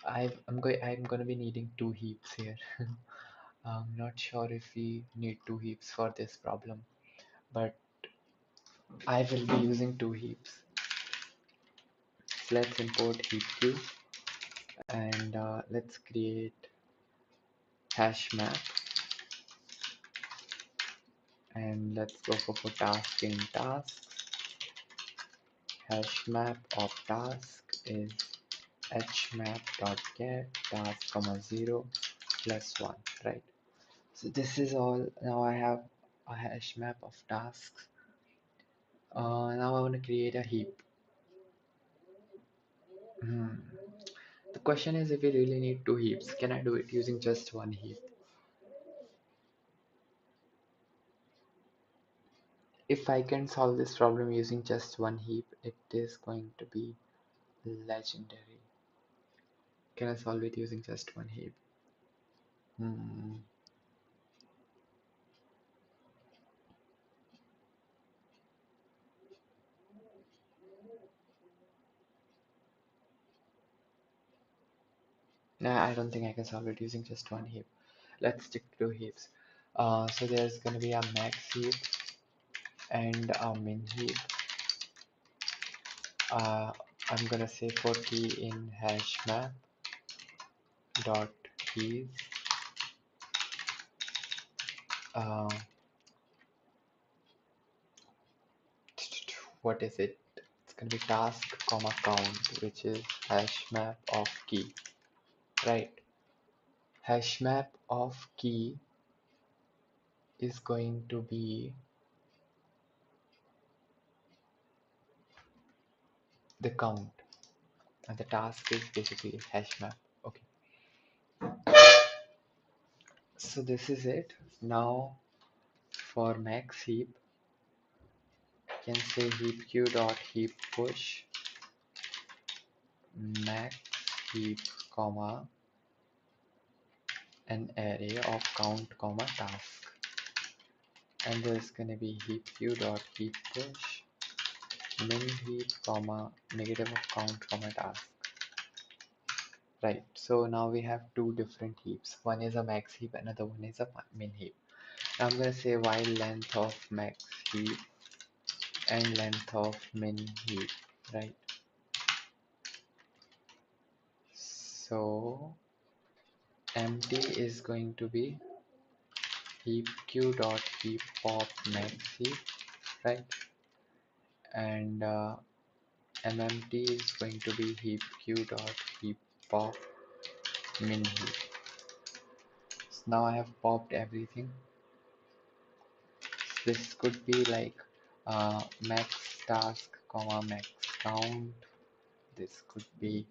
I'm gonna be needing two heaps here. I'm not sure if we need two heaps for this problem, but I will be using two heaps. So let's import heap queue, and let's create hash map, and let's go for task in tasks. Hash map of task is hmap.get task comma 0 plus 1, right? So this is all. Now I have a hash map of tasks. Now I want to create a heap. Hmm. The question is, if we really need two heaps, can I do it using just one heap? If I can solve this problem using just one heap, it is going to be legendary. Can I solve it using just one heap? Hmm. Nah, I don't think I can solve it using just one heap. Let's stick to heaps. So there's going to be a max heap and a min heap. I'm going to say for key in hash map dot keys. Uh, what is it? It's going to be task comma count, which is hash map of key, right? Hash map of key is going to be the count, and the task is basically hash map. Okay, so this is it. Now for max heap, you can say heap q dot heap push max heap comma an array of count comma task, and there's gonna be heap q dot heap push min heap comma negative of count comma task. Right, so now we have two different heaps. One is a max heap, another one is a min heap. Now I'm gonna say while length of max heap and length of min heap, right? So empty is going to be heap q dot heap pop max heap, right? And mmT is going to be heap q dot heap pop min heap. So now I have popped everything. This could be like max task comma max count. This could be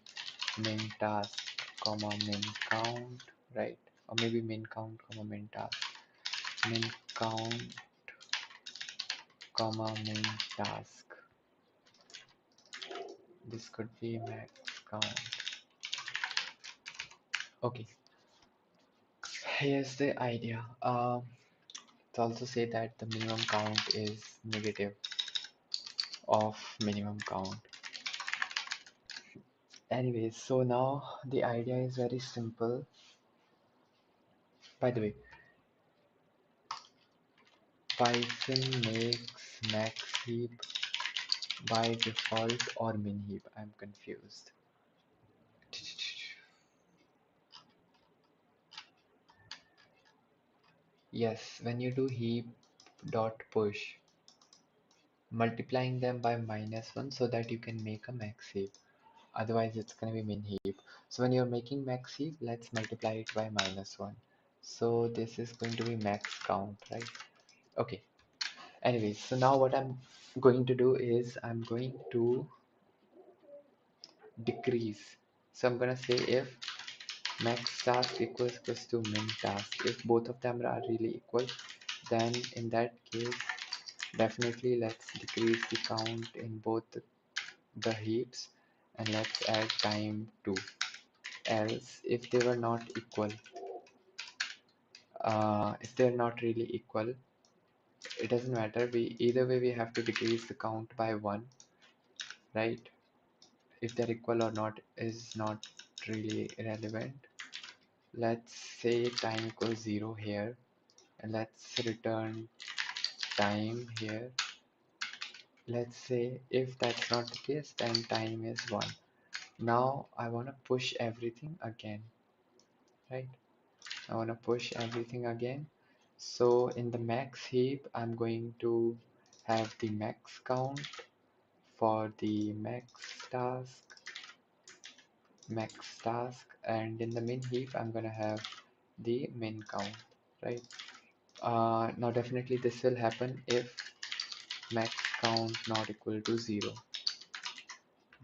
min task comma min count, right? Or maybe min count comma min task, min count comma min task. This could be max count. Okay, here's the idea. Let's also say that the minimum count is negative of minimum count. Anyways, so now the idea is very simple. By the way, Python makes max heap by default or min heap. I'm confused. Yes, when you do heap dot push, multiplying them by -1 so that you can make a max heap. Otherwise, it's going to be min heap. So when you're making max heap, let's multiply it by -1. So this is going to be max count, right? Okay. Anyways, so now what I'm going to do is I'm going to decrease. So I'm going to say if max task equals to min task. If both of them are really equal, then in that case, definitely let's decrease the count in both the heaps and let's add time too. Else, if they were not equal, if they're not really equal, it doesn't matter. We either way we have to decrease the count by 1, right? If they're equal or not is not really relevant. Let's say time equals 0 here, and let's return time here. Let's say if that's not the case, then time is 1. Now I want to push everything again, right? I want to push everything again. So in the max heap, I'm going to have the max count for the max task, and in the min heap, I'm going to have the min count, right? Now definitely this will happen if max count not equal to 0.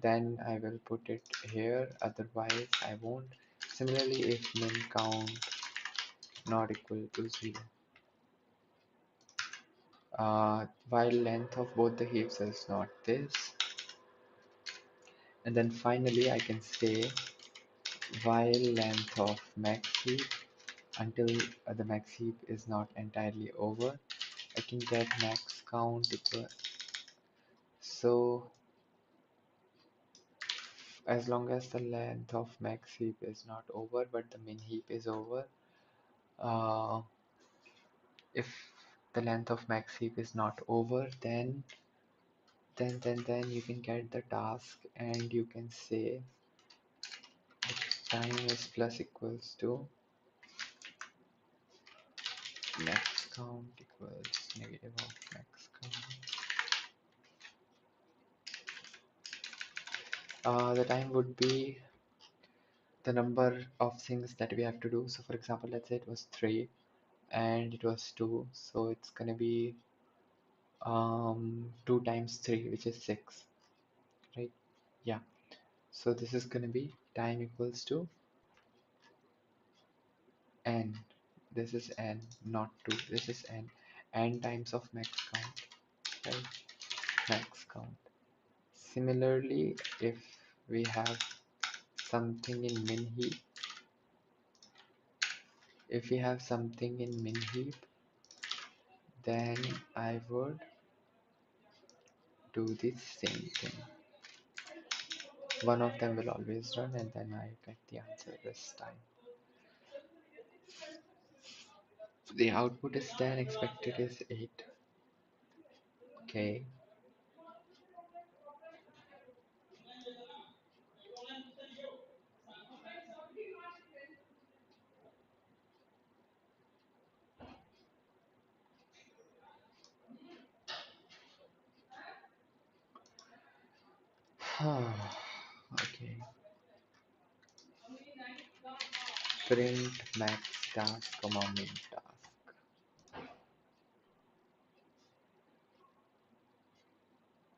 Then I will put it here, otherwise I won't. Similarly, if min count not equal to 0, while length of both the heaps is not this, and then finally I can say while length of max heap until the max heap is not entirely over, I can get max count equal. So as long as the length of max heap is not over but the min heap is over, uh, If the length of max heap is not over, then you can get the task and you can say time is plus equals to max count equals negative of max count. The time would be the number of things that we have to do. So for example, let's say it was 3 and it was 2, so it's gonna be 2 times 3, which is 6, right? Yeah, so this is gonna be time equals to n. This is n, not 2, this is n times of max count, right? Max count. Similarly, if we have something in min heap, if we have something in min heap, then I would do the same thing. One of them will always run and then I get the answer this time. The output is 10, expected is 8. Okay. Okay. Print max task comma min task.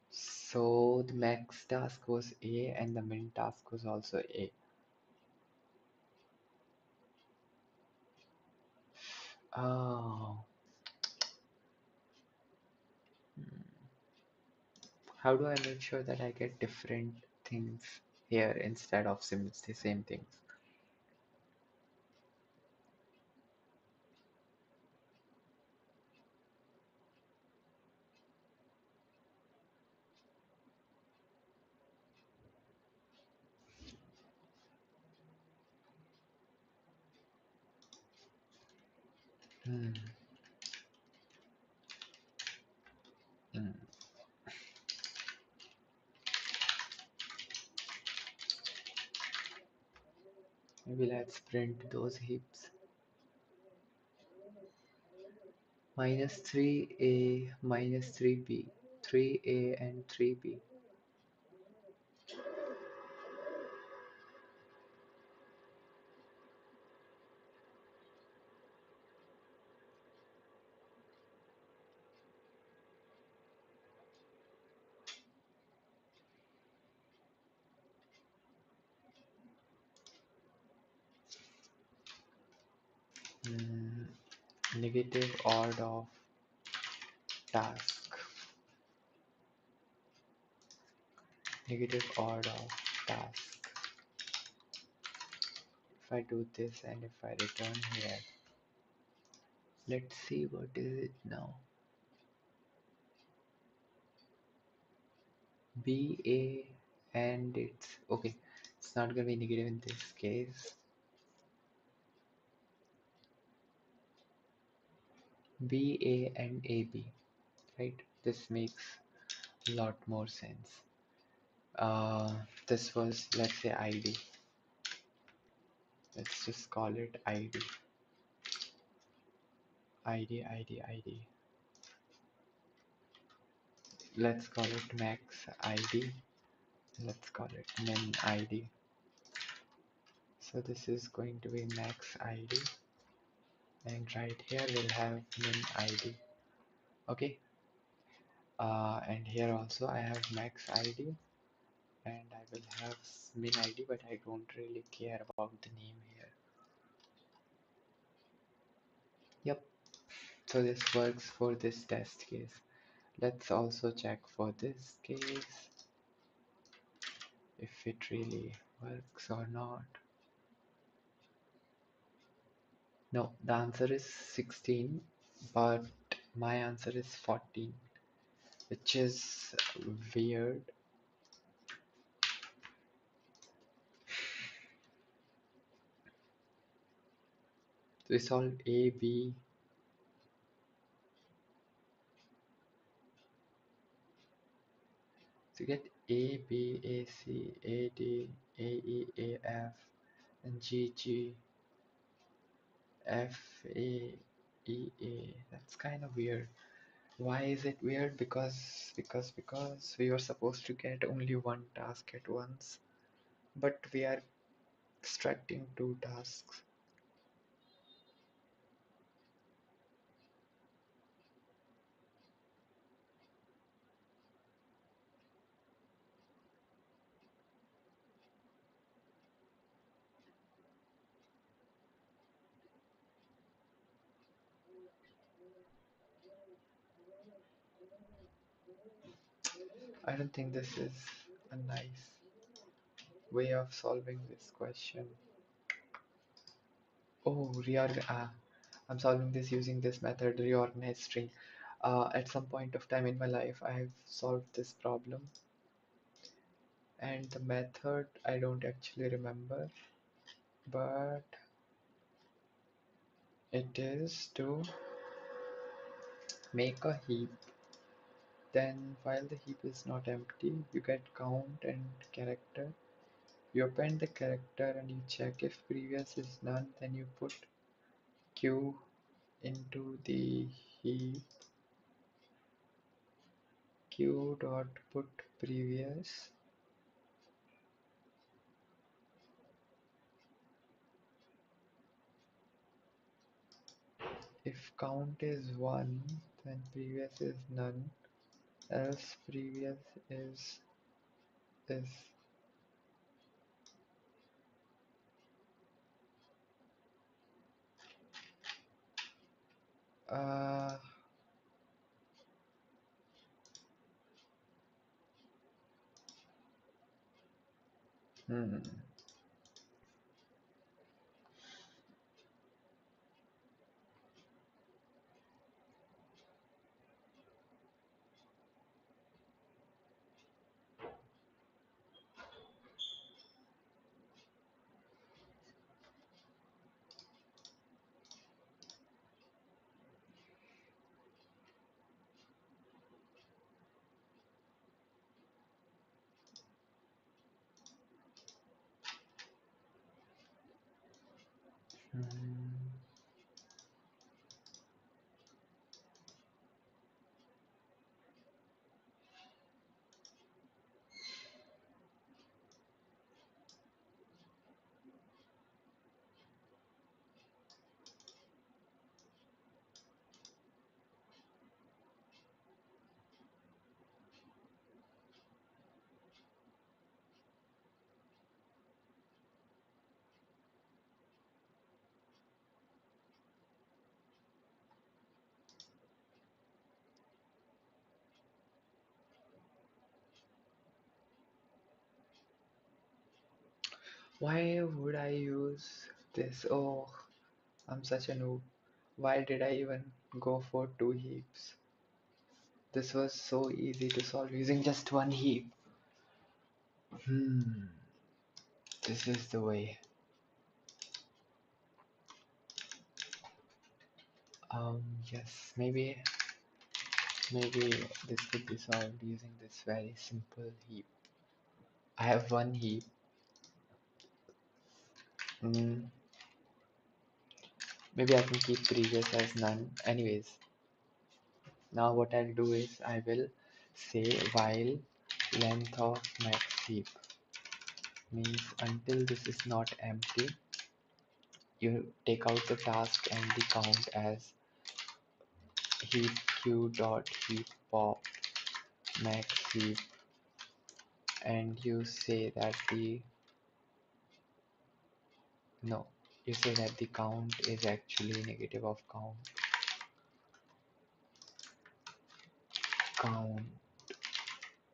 So the max task was A and the min task was also A. Oh. Hmm. How do I make sure that I get different things here instead of the same things? Hmm. Hmm. Maybe let's print those heaps. Minus 3a minus 3b. 3a and 3b. Hmm. Negative odd of task. Negative odd of task. If I do this and if I return here, let's see what is it now. BA and it's okay. It's not gonna be negative in this case. BA and AB, right? This makes a lot more sense. This was, let's say, ID. Let's just call it ID. ID. Let's call it max ID. Let's call it min ID. So this is going to be max ID, and right here we'll have min ID. Okay. And here also I have max ID, and I will have min ID, but I don't really care about the name here. Yep. So this works for this test case. Let's also check for this case if it really works or not. No, the answer is 16, but my answer is 14, which is weird. We solved A, B, So you get A, B, A, C, A, D, A, E, A, F, and G, G, F, A, E, A. That's kind of weird. Why is it weird? Because we were supposed to get only one task at once, but we are extracting two tasks. I don't think this is a nice way of solving this question. Oh, I'm solving this using this method, reorganize string. At some point of time in my life, I have solved this problem, and the method I don't actually remember, but it is to make a heap. Then, while the heap is not empty, you get count and character. You append the character and you check if previous is none, then you put q into the heap, q dot put previous. If count is 1, then previous is none, else previous is uh hmm. Hmm. Why would I use this? Oh, I'm such a noob. Why did I even go for two heaps? This was so easy to solve using just one heap. Hmm, this is the way. Yes, maybe this could be solved using this very simple heap. I have one heap. Mm, maybe I can keep previous as none. Anyways, now what I'll do is I will say while length of max heap means until this is not empty, you take out the task and the count as heap q dot heap pop max heap, and you say that the no, you say that the count is actually negative of count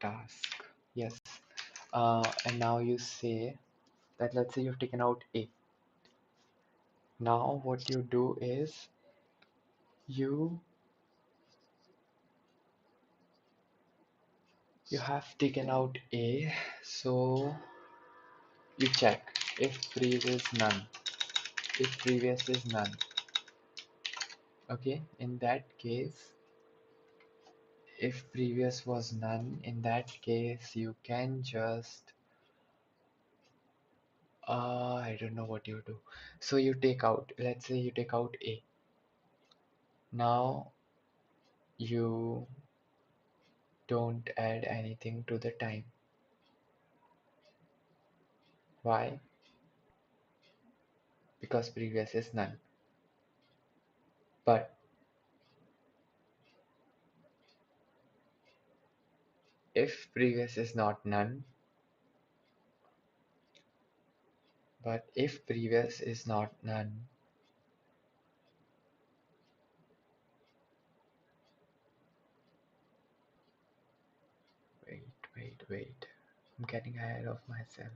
task. Yes. And now you say that, let's say you've taken out A. Now what you do is you you have taken out A, so you check if previous is none. If previous is none, okay. In that case, If previous was none, in that case you can just I don't know what you do. So you take out, let's say you take out A. Now you don't add anything to the time. Why? Because previous is none. But if previous is not none, but if previous is not none, wait. I'm getting ahead of myself.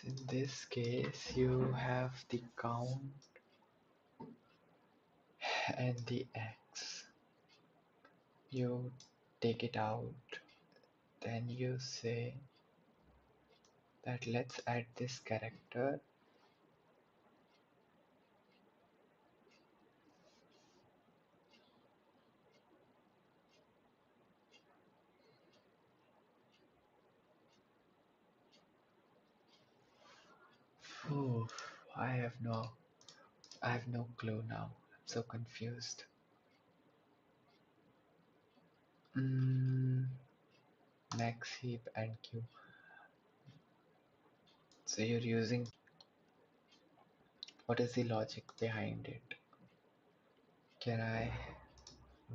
In this case, you have the count and the x. You take it out, then you say that let's add this character. Phew, I have no clue now. I'm so confused. Mm, max heap and q. So you're using, what is the logic behind it? Can I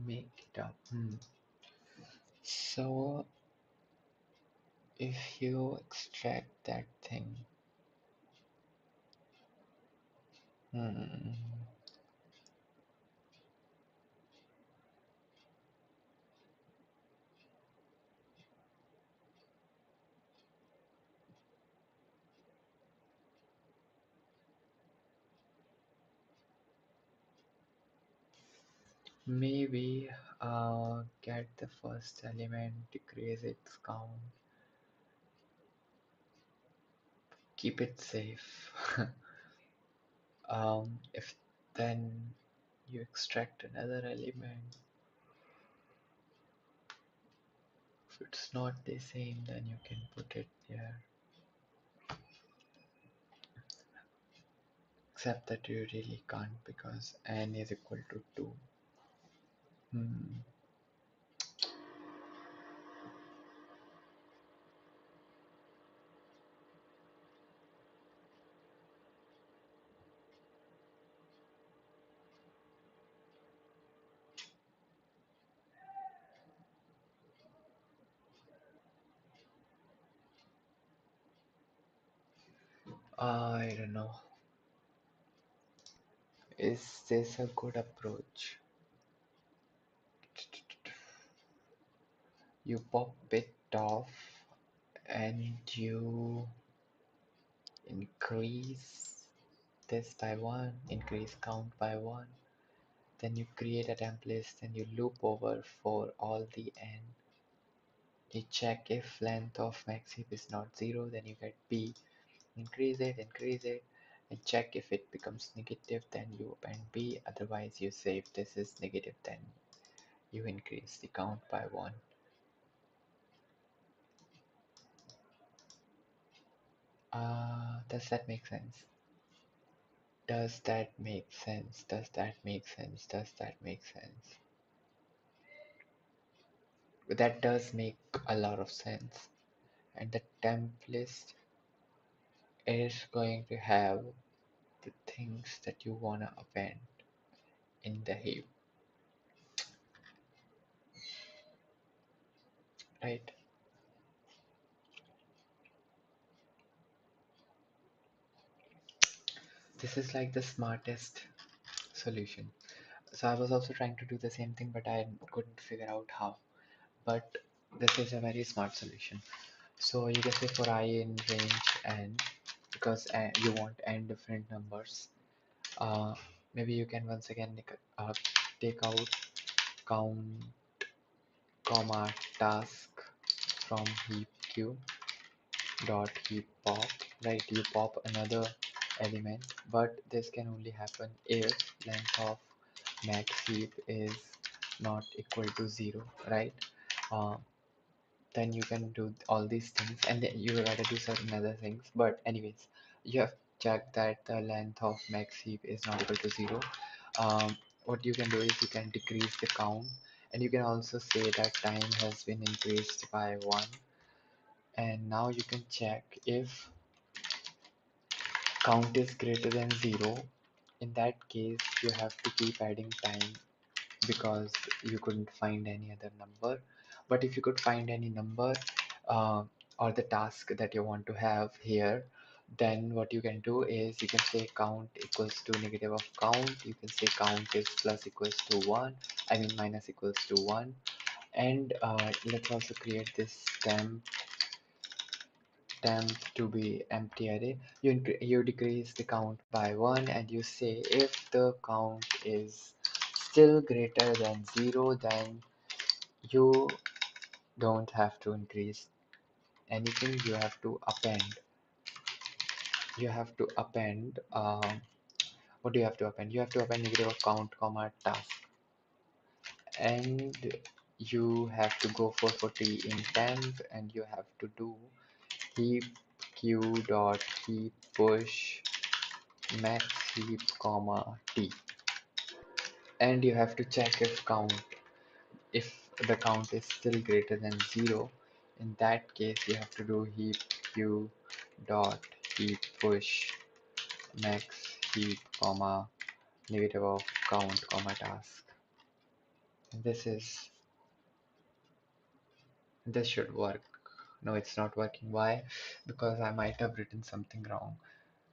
make it up? So if you extract that thing, hmm, maybe get the first element, decrease its count, keep it safe. If then you extract another element, if it's not the same, then you can put it there. Except that you really can't because n is equal to 2. Hmm. I don't know. Is this a good approach? You pop it off and you increase this by 1, increase count by 1. Then you create a template, then you loop over for all the n. You check if length of maxheap is not 0, then you get b. Increase it, and check if it becomes negative, then you append b. Otherwise, you say if this is negative, then you increase the count by 1. Does that make sense? Does that make sense? Does that make sense? Does that make sense? That does make a lot of sense. And the temp list is going to have the things that you wanna append in the heap, right? This is like the smartest solution. So I was also trying to do the same thing, but I couldn't figure out how. But this is a very smart solution. So you can say for I in range n, because you want n different numbers. Uh, Maybe you can once again take out count comma task from heap q dot heap pop, right? You pop another element, but this can only happen if length of max heap is not equal to 0, right? uh, then you can do all these things, and then you gotta do certain other things, but anyways, you have checked that the length of max heap is not equal to 0. What you can do is you can decrease the count, and you can also say that time has been increased by 1, and now you can check if count is greater than 0. In that case you have to keep adding time because you couldn't find any other number. But if you could find any number, uh, or the task that you want to have here, then what you can do is you can say count equals to negative of count. You can say count is plus equals to 1, I mean minus equals to 1. And let's also create this temp to be empty array. You decrease the count by 1, and you say if the count is still greater than 0, then you don't have to increase anything. You have to append what do you have to append? You have to append negative of count comma task, and you have to go for 40 in temp, and you have to do heap q dot heap push max heap comma t, and you have to check if the count is still greater than 0. In that case you have to do heap q dot heap push max heap comma negative of count comma task. This should work. No, it's not working. Why? Because I might have written something wrong.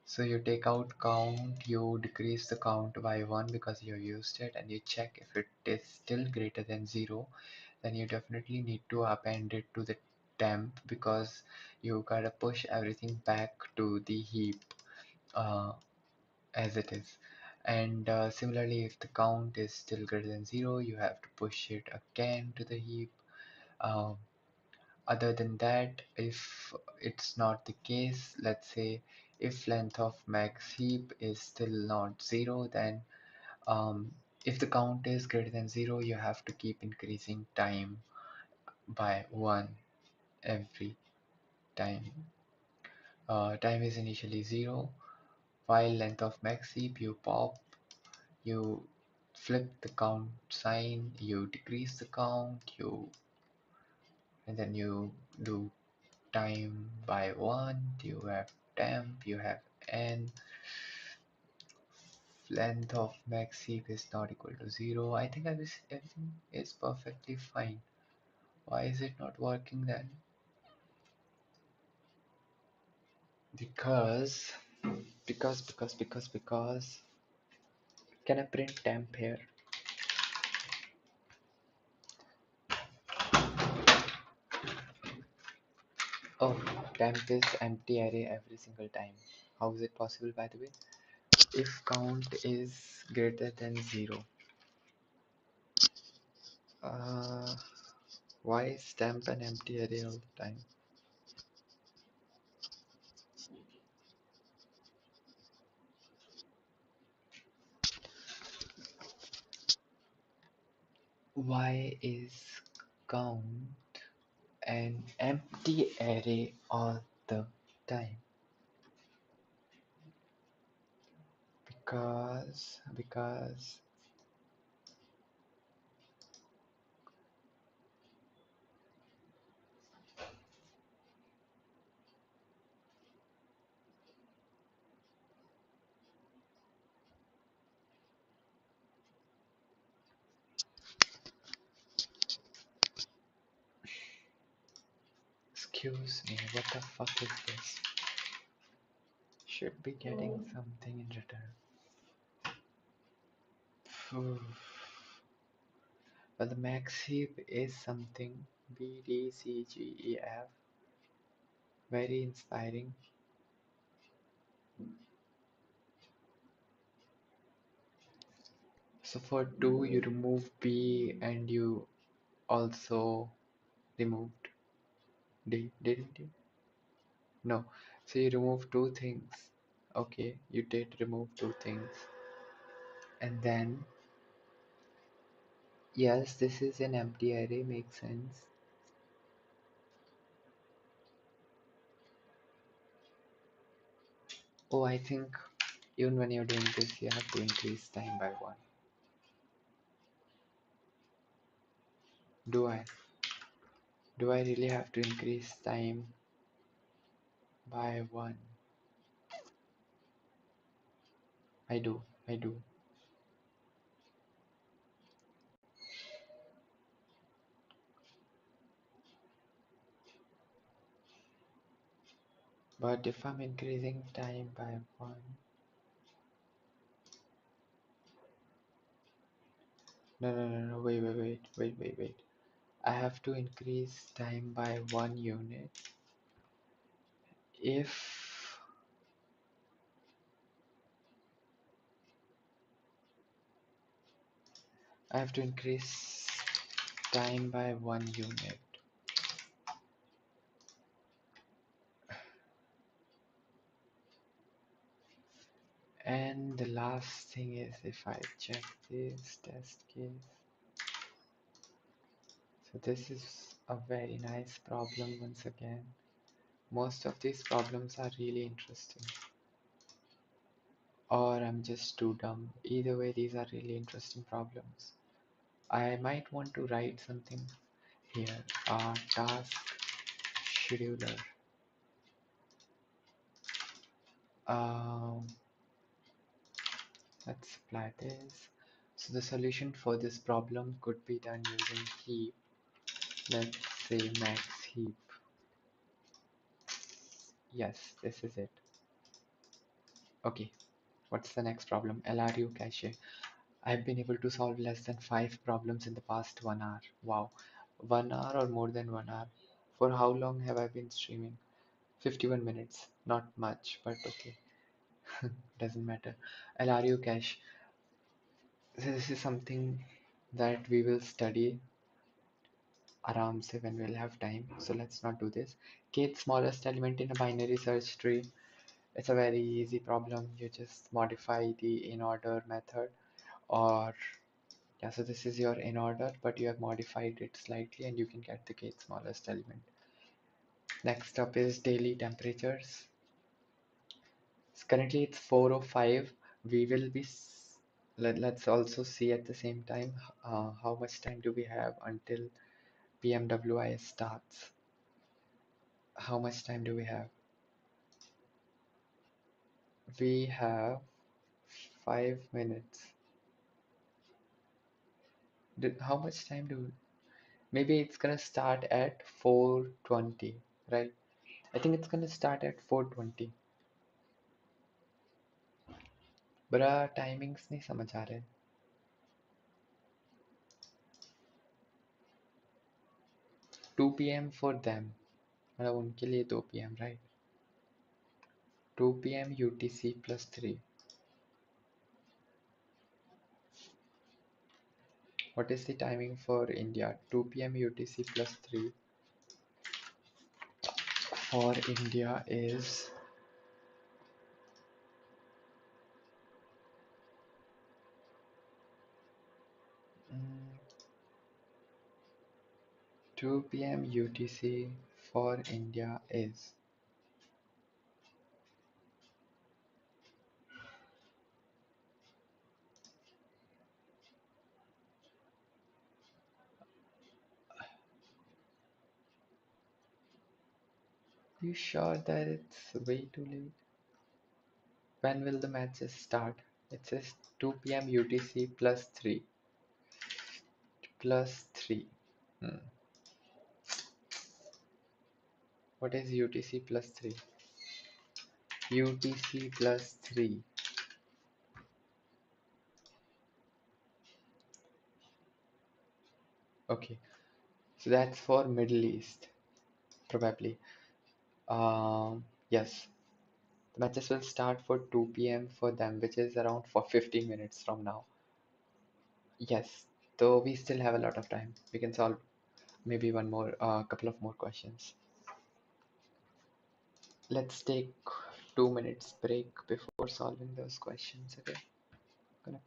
So you take out count, you decrease the count by 1 because you used it, and you check if it is still greater than 0. Then you definitely need to append it to the temp because you gotta push everything back to the heap uh, as it is. And similarly, if the count is still greater than 0, you have to push it again to the heap. Um, Other than that, if it's not the case, let's say if length of max heap is still not 0, then if the count is greater than 0, you have to keep increasing time by 1 every time. Time is initially 0, while length of max heap you pop, you flip the count sign, you decrease the count, and then you do time by 1, you have temp, you have n, length of max heap is not equal to 0. I think everything is perfectly fine. Why is it not working then? Because, because, can I print temp here? Oh, temp is empty array every single time. How is it possible, by the way? If count is greater than 0, uh, why is temp an empty array all the time? Why is count an empty array all the time? Because excuse me, what the fuck is this? Should be getting something in return. Phew. Well, the max heap is something B, D, C, G, E, F. Very inspiring. So for 2, you remove B and you also removed D, didn't you? No. So you remove two things. Okay, you did remove two things. And then, yes, this is an empty array, makes sense. Oh, I think even when you're doing this, you have to increase time by 1. Do I? Do I really have to increase time by 1? I do. But if I'm increasing time by 1, no, wait. I have to increase time by 1 unit if I have to increase time by 1 unit. And the last thing is if I check this test case. So this is a very nice problem once again. Most of these problems are really interesting. Or I'm just too dumb. Either way, these are really interesting problems. I might want to write something here. Task scheduler. Um, let's apply this. So the solution for this problem could be done using heap. Let's say max heap. Yes, this is it. Okay, what's the next problem? LRU cache. I've been able to solve less than 5 problems in the past 1 hour. Wow. 1 hour or more than 1 hour? For how long have I been streaming? 51 minutes. Not much, but okay. Doesn't matter. LRU cache. This is something that we will study aram se when we'll have time. So let's not do this. Kth smallest element in a binary search tree. It's a very easy problem. You just modify the in order method or yeah, so this is your in order, but you have modified it slightly and you can get the kth smallest element. Next up is daily temperatures. Currently it's 4:05. We will be let's also see at the same time how much time do we have until PMWI starts. How much time do we have? We have 5 minutes. How much time do maybe it's gonna start at 4:20, right? I think it's gonna start at 4:20. बड़ा timings नहीं समझ आ रहे 2 p.m. for them मतलब उनके लिए 2 p.m. right 2 p.m. UTC plus 3 what is the timing for India 2 p.m. UTC plus 3 for India is 2 p.m. UTC for India is you sure that it's way too late when will the matches start it says 2 p.m. UTC plus 3 plus 3 hmm. What is UTC plus 3 UTC plus 3 okay so that's for Middle East probably yes the matches will start for 2 p.m. for them which is around for 15 minutes from now Yes, though we still have a lot of time. We can solve maybe one more, couple of more questions. Let's take 2 minutes break before solving those questions. Okay. Gonna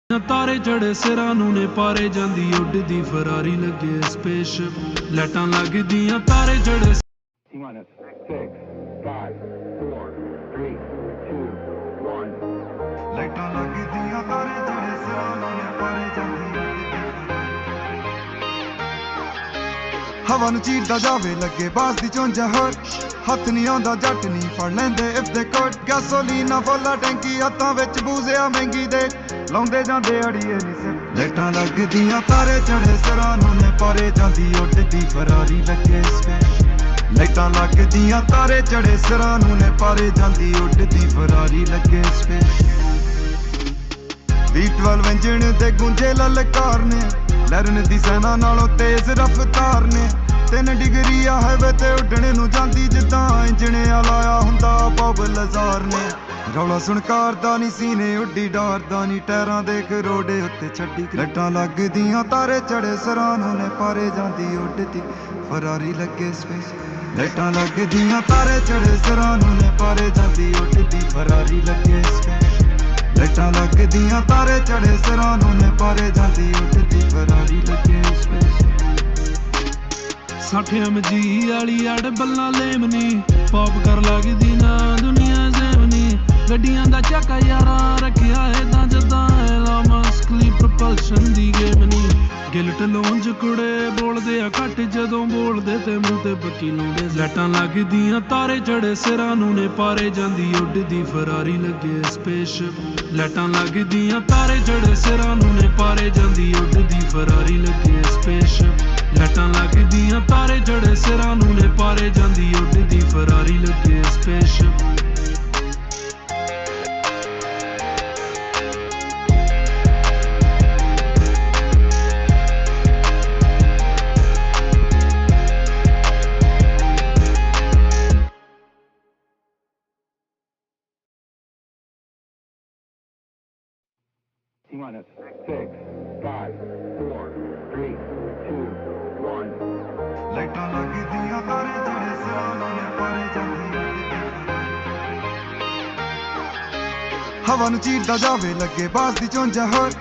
ਤਾਰੇ ਚੜੇ ਸਿਰਾਂ ਨੂੰ ਨੇ ਪਾਰੇ ਜਾਂਦੀ ਉੱਡਦੀ Ferrari ਲੱਗੇ spaceship ਲਾਈਟਾਂ ਲੱਗਦੀਆਂ ਤਾਰੇ ਚੜੇ ਲਾਈਟਾਂ ਲੱਗਦੀਆਂ ਤਾਰੇ ਚੜੇ ਸਿਰਾਂ ਨੂੰ ਨੇ ਪਾਰੇ ਜਾਂਦੀ ਹਵਾ ਨੂੰ ਚੀਰਦਾ ਜਾਵੇ ਲੱਗੇ ਬਾਸ ਦੀ ਚੁੰਝ ਹੋਰ ਹੱਥ ਨਹੀਂ ਆਉਂਦਾ ਜੱਟ ਨਹੀਂ ਫੜ ਲੈਂਦੇ ਇਫ ਦੇ ਕੋਟ ਗੈਸੋਲੀਨਾ ਫੁੱਲਾ ਟੈਂਕੀ ਹੱਥਾਂ ਵਿੱਚ ਬੂਜ਼ਿਆ ਮਹਿੰਗੀ ਦੇ ਲਾਉਂਦੇ ਜਾਂਦੇ ਅੜੀਏ ਨੀ ਸਿਰ ਲਾਈਟਾਂ ਲੱਗਦੀਆਂ ਤਾਰੇ ਚੜੇ ਸਿਰਾਂ ਨੂੰ ਨੇ ਪਾਰੇ ਜਾਂਦੀ ਉੱਡਦੀ ਫਰਾਰੀ ਲੱਗੇ ਸਪੇਸ ਲਾਈਟਾਂ ਲੱਗਦੀਆਂ ਤਾਰੇ ਚੜੇ ਸਿਰਾਂ ਨੂੰ ਨੇ ਪਾਰੇ ਜਾਂਦੀ ਉੱਡਦੀ ਫਰਾਰੀ ਲੱਗੇ ਸਪੇਸ V12 ਇੰਜਣ ਦੇ ਗੁੰਝੇ ਲਲਕਾਰ ਨੇ ਲਰਨ ਦੀ ਸੈਨਾ ਨਾਲੋਂ ਤੇਜ਼ ਰਫ਼ਤਾਰ ਨੇ 3 ਡਿਗਰੀ ਆ ਹਾਈਵੇ ਤੇ ਉੱਡਣੇ ਨੂੰ ਜਾਂਦੀ ਜਿੱਦਾਂ ਇੰਜਣ ਆ ਲਾਇਆ ਹੁੰਦਾ ਬਬ ਲਜ਼ਾਰ ਨੇ ਰੌਲਾ ਸੁਣ ਕਾਰ ਦਾ ਨੀ ਸੀਨੇ ਉੱਡੀ ਡਾਰਦਾ ਨੀ ਟਾਇਰਾਂ ਦੇ ਖਰੋੜੇ ਉੱਤੇ ਛੱਡੀ ਲਾਈਟਾਂ ਲੱਗਦੀਆਂ ਤਾਰੇ ਚੜੇ ਸਿਰਾਂ ਨੂੰ ਨੇ ਪਾਰੇ ਜਾਂਦੀ ਉੱਡਦੀ ਫਰਾਰੀ ਲੱਗੇ ਸਪੇਸ ਲਾਈਟਾਂ ਲੱਗਦੀਆਂ ਤਾਰੇ ਚੜੇ ਸਿਰਾਂ ਨੂੰ ਨੇ ਪਾਰੇ ਜਾਂਦੀ ਉੱਡਦੀ ਫਰਾਰੀ ਲੱਗੇ ਸਪੇਸ ਲਾਈਟਾਂ ਲੱਗਦੀਆਂ ਤਾਰੇ ਚੜੇ ਸਿਰਾਂ ਨੂੰ ਨੇ ਪਾਰੇ ਜਾਂਦੀ ਉੱਡਦੀ ਫਰਾਰੀ ਲੱਗੇ ਸਪੇਸ 60 MG ਵਾਲੀ ਅੜ ਬੱਲਾਂ ਲੇਮਨੀ ਪੌਪ ਕਰ ਲੱਗਦੀ ਨਾ ਦੁਨੀਆ ਜ਼ੇਮਨੀ ਗੱਡੀਆਂ ਦਾ ਚੱਕਾ ਯਾਰਾਂ ਰੱਖਿਆ ਏ ਤਾਂ ਜਦਾਂ ਐਲਾ ਮਸਕਲੀ ਪ੍ਰੋਪਲਸ਼ਨ ਦੀ ਗੇਮ ਨੀ ਗਿਲਟ ਲੋਂਜ ਕੁੜੇ ਬੋਲਦੇ ਆ ਘੱਟ ਜਦੋਂ ਬੋਲਦੇ ਤੇ ਮੂੰਹ ਤੇ ਬੱਕੀ ਲਾਉਂਦੇ ਲਾਈਟਾਂ ਲੱਗਦੀਆਂ ਤਾਰੇ ਚੜੇ ਸਿਰਾਂ ਨੂੰ ਨੇ ਪਾਰੇ ਜਾਂਦੀ ਉੱਡਦੀ ਫਰਾਰੀ ਲੱਗੇ ਸਪੇਸਸ਼ਿਪ ਲਾਈਟਾਂ ਲੱਗਦੀਆਂ ਤਾਰੇ ਚੜੇ ਸਿਰਾਂ ਨੂੰ ਨੇ ਪਾਰੇ ਜਾਂਦੀ ਉੱਡਦੀ ਫਰਾਰੀ ਲੱਗੇ ਸਪੇਸਸ਼ਿਪ ਲਾਈਟਾਂ ਲੱਗਦੀਆਂ ਤਾਰੇ ਚੜੇ ਸਿਰਾਂ ਨੂੰ ਨੇ ਪਾਰੇ ਜਾਂਦੀ ਉੱਡਦੀ ਫਰਾਰੀ ਲੱਗੇ ਸਪੇਸਸ਼ਿਪ T-minus 6, 5, 4, 3, 2, 1. ਲਾਈਟਾਂ ਲੱਗਦੀਆਂ ਤਾਰੇ ਚੜੇ ਸਿਰਾਂ ਨੂੰ ਨੇ ਪਾਰੇ ਜਾਂਦੀ ਹਵਾ ਨੂੰ ਚੀਰਦਾ ਜਾਵੇ ਲੱਗੇ ਬਾਸ ਦੀ ਚੁੰਝ ਹੋਰ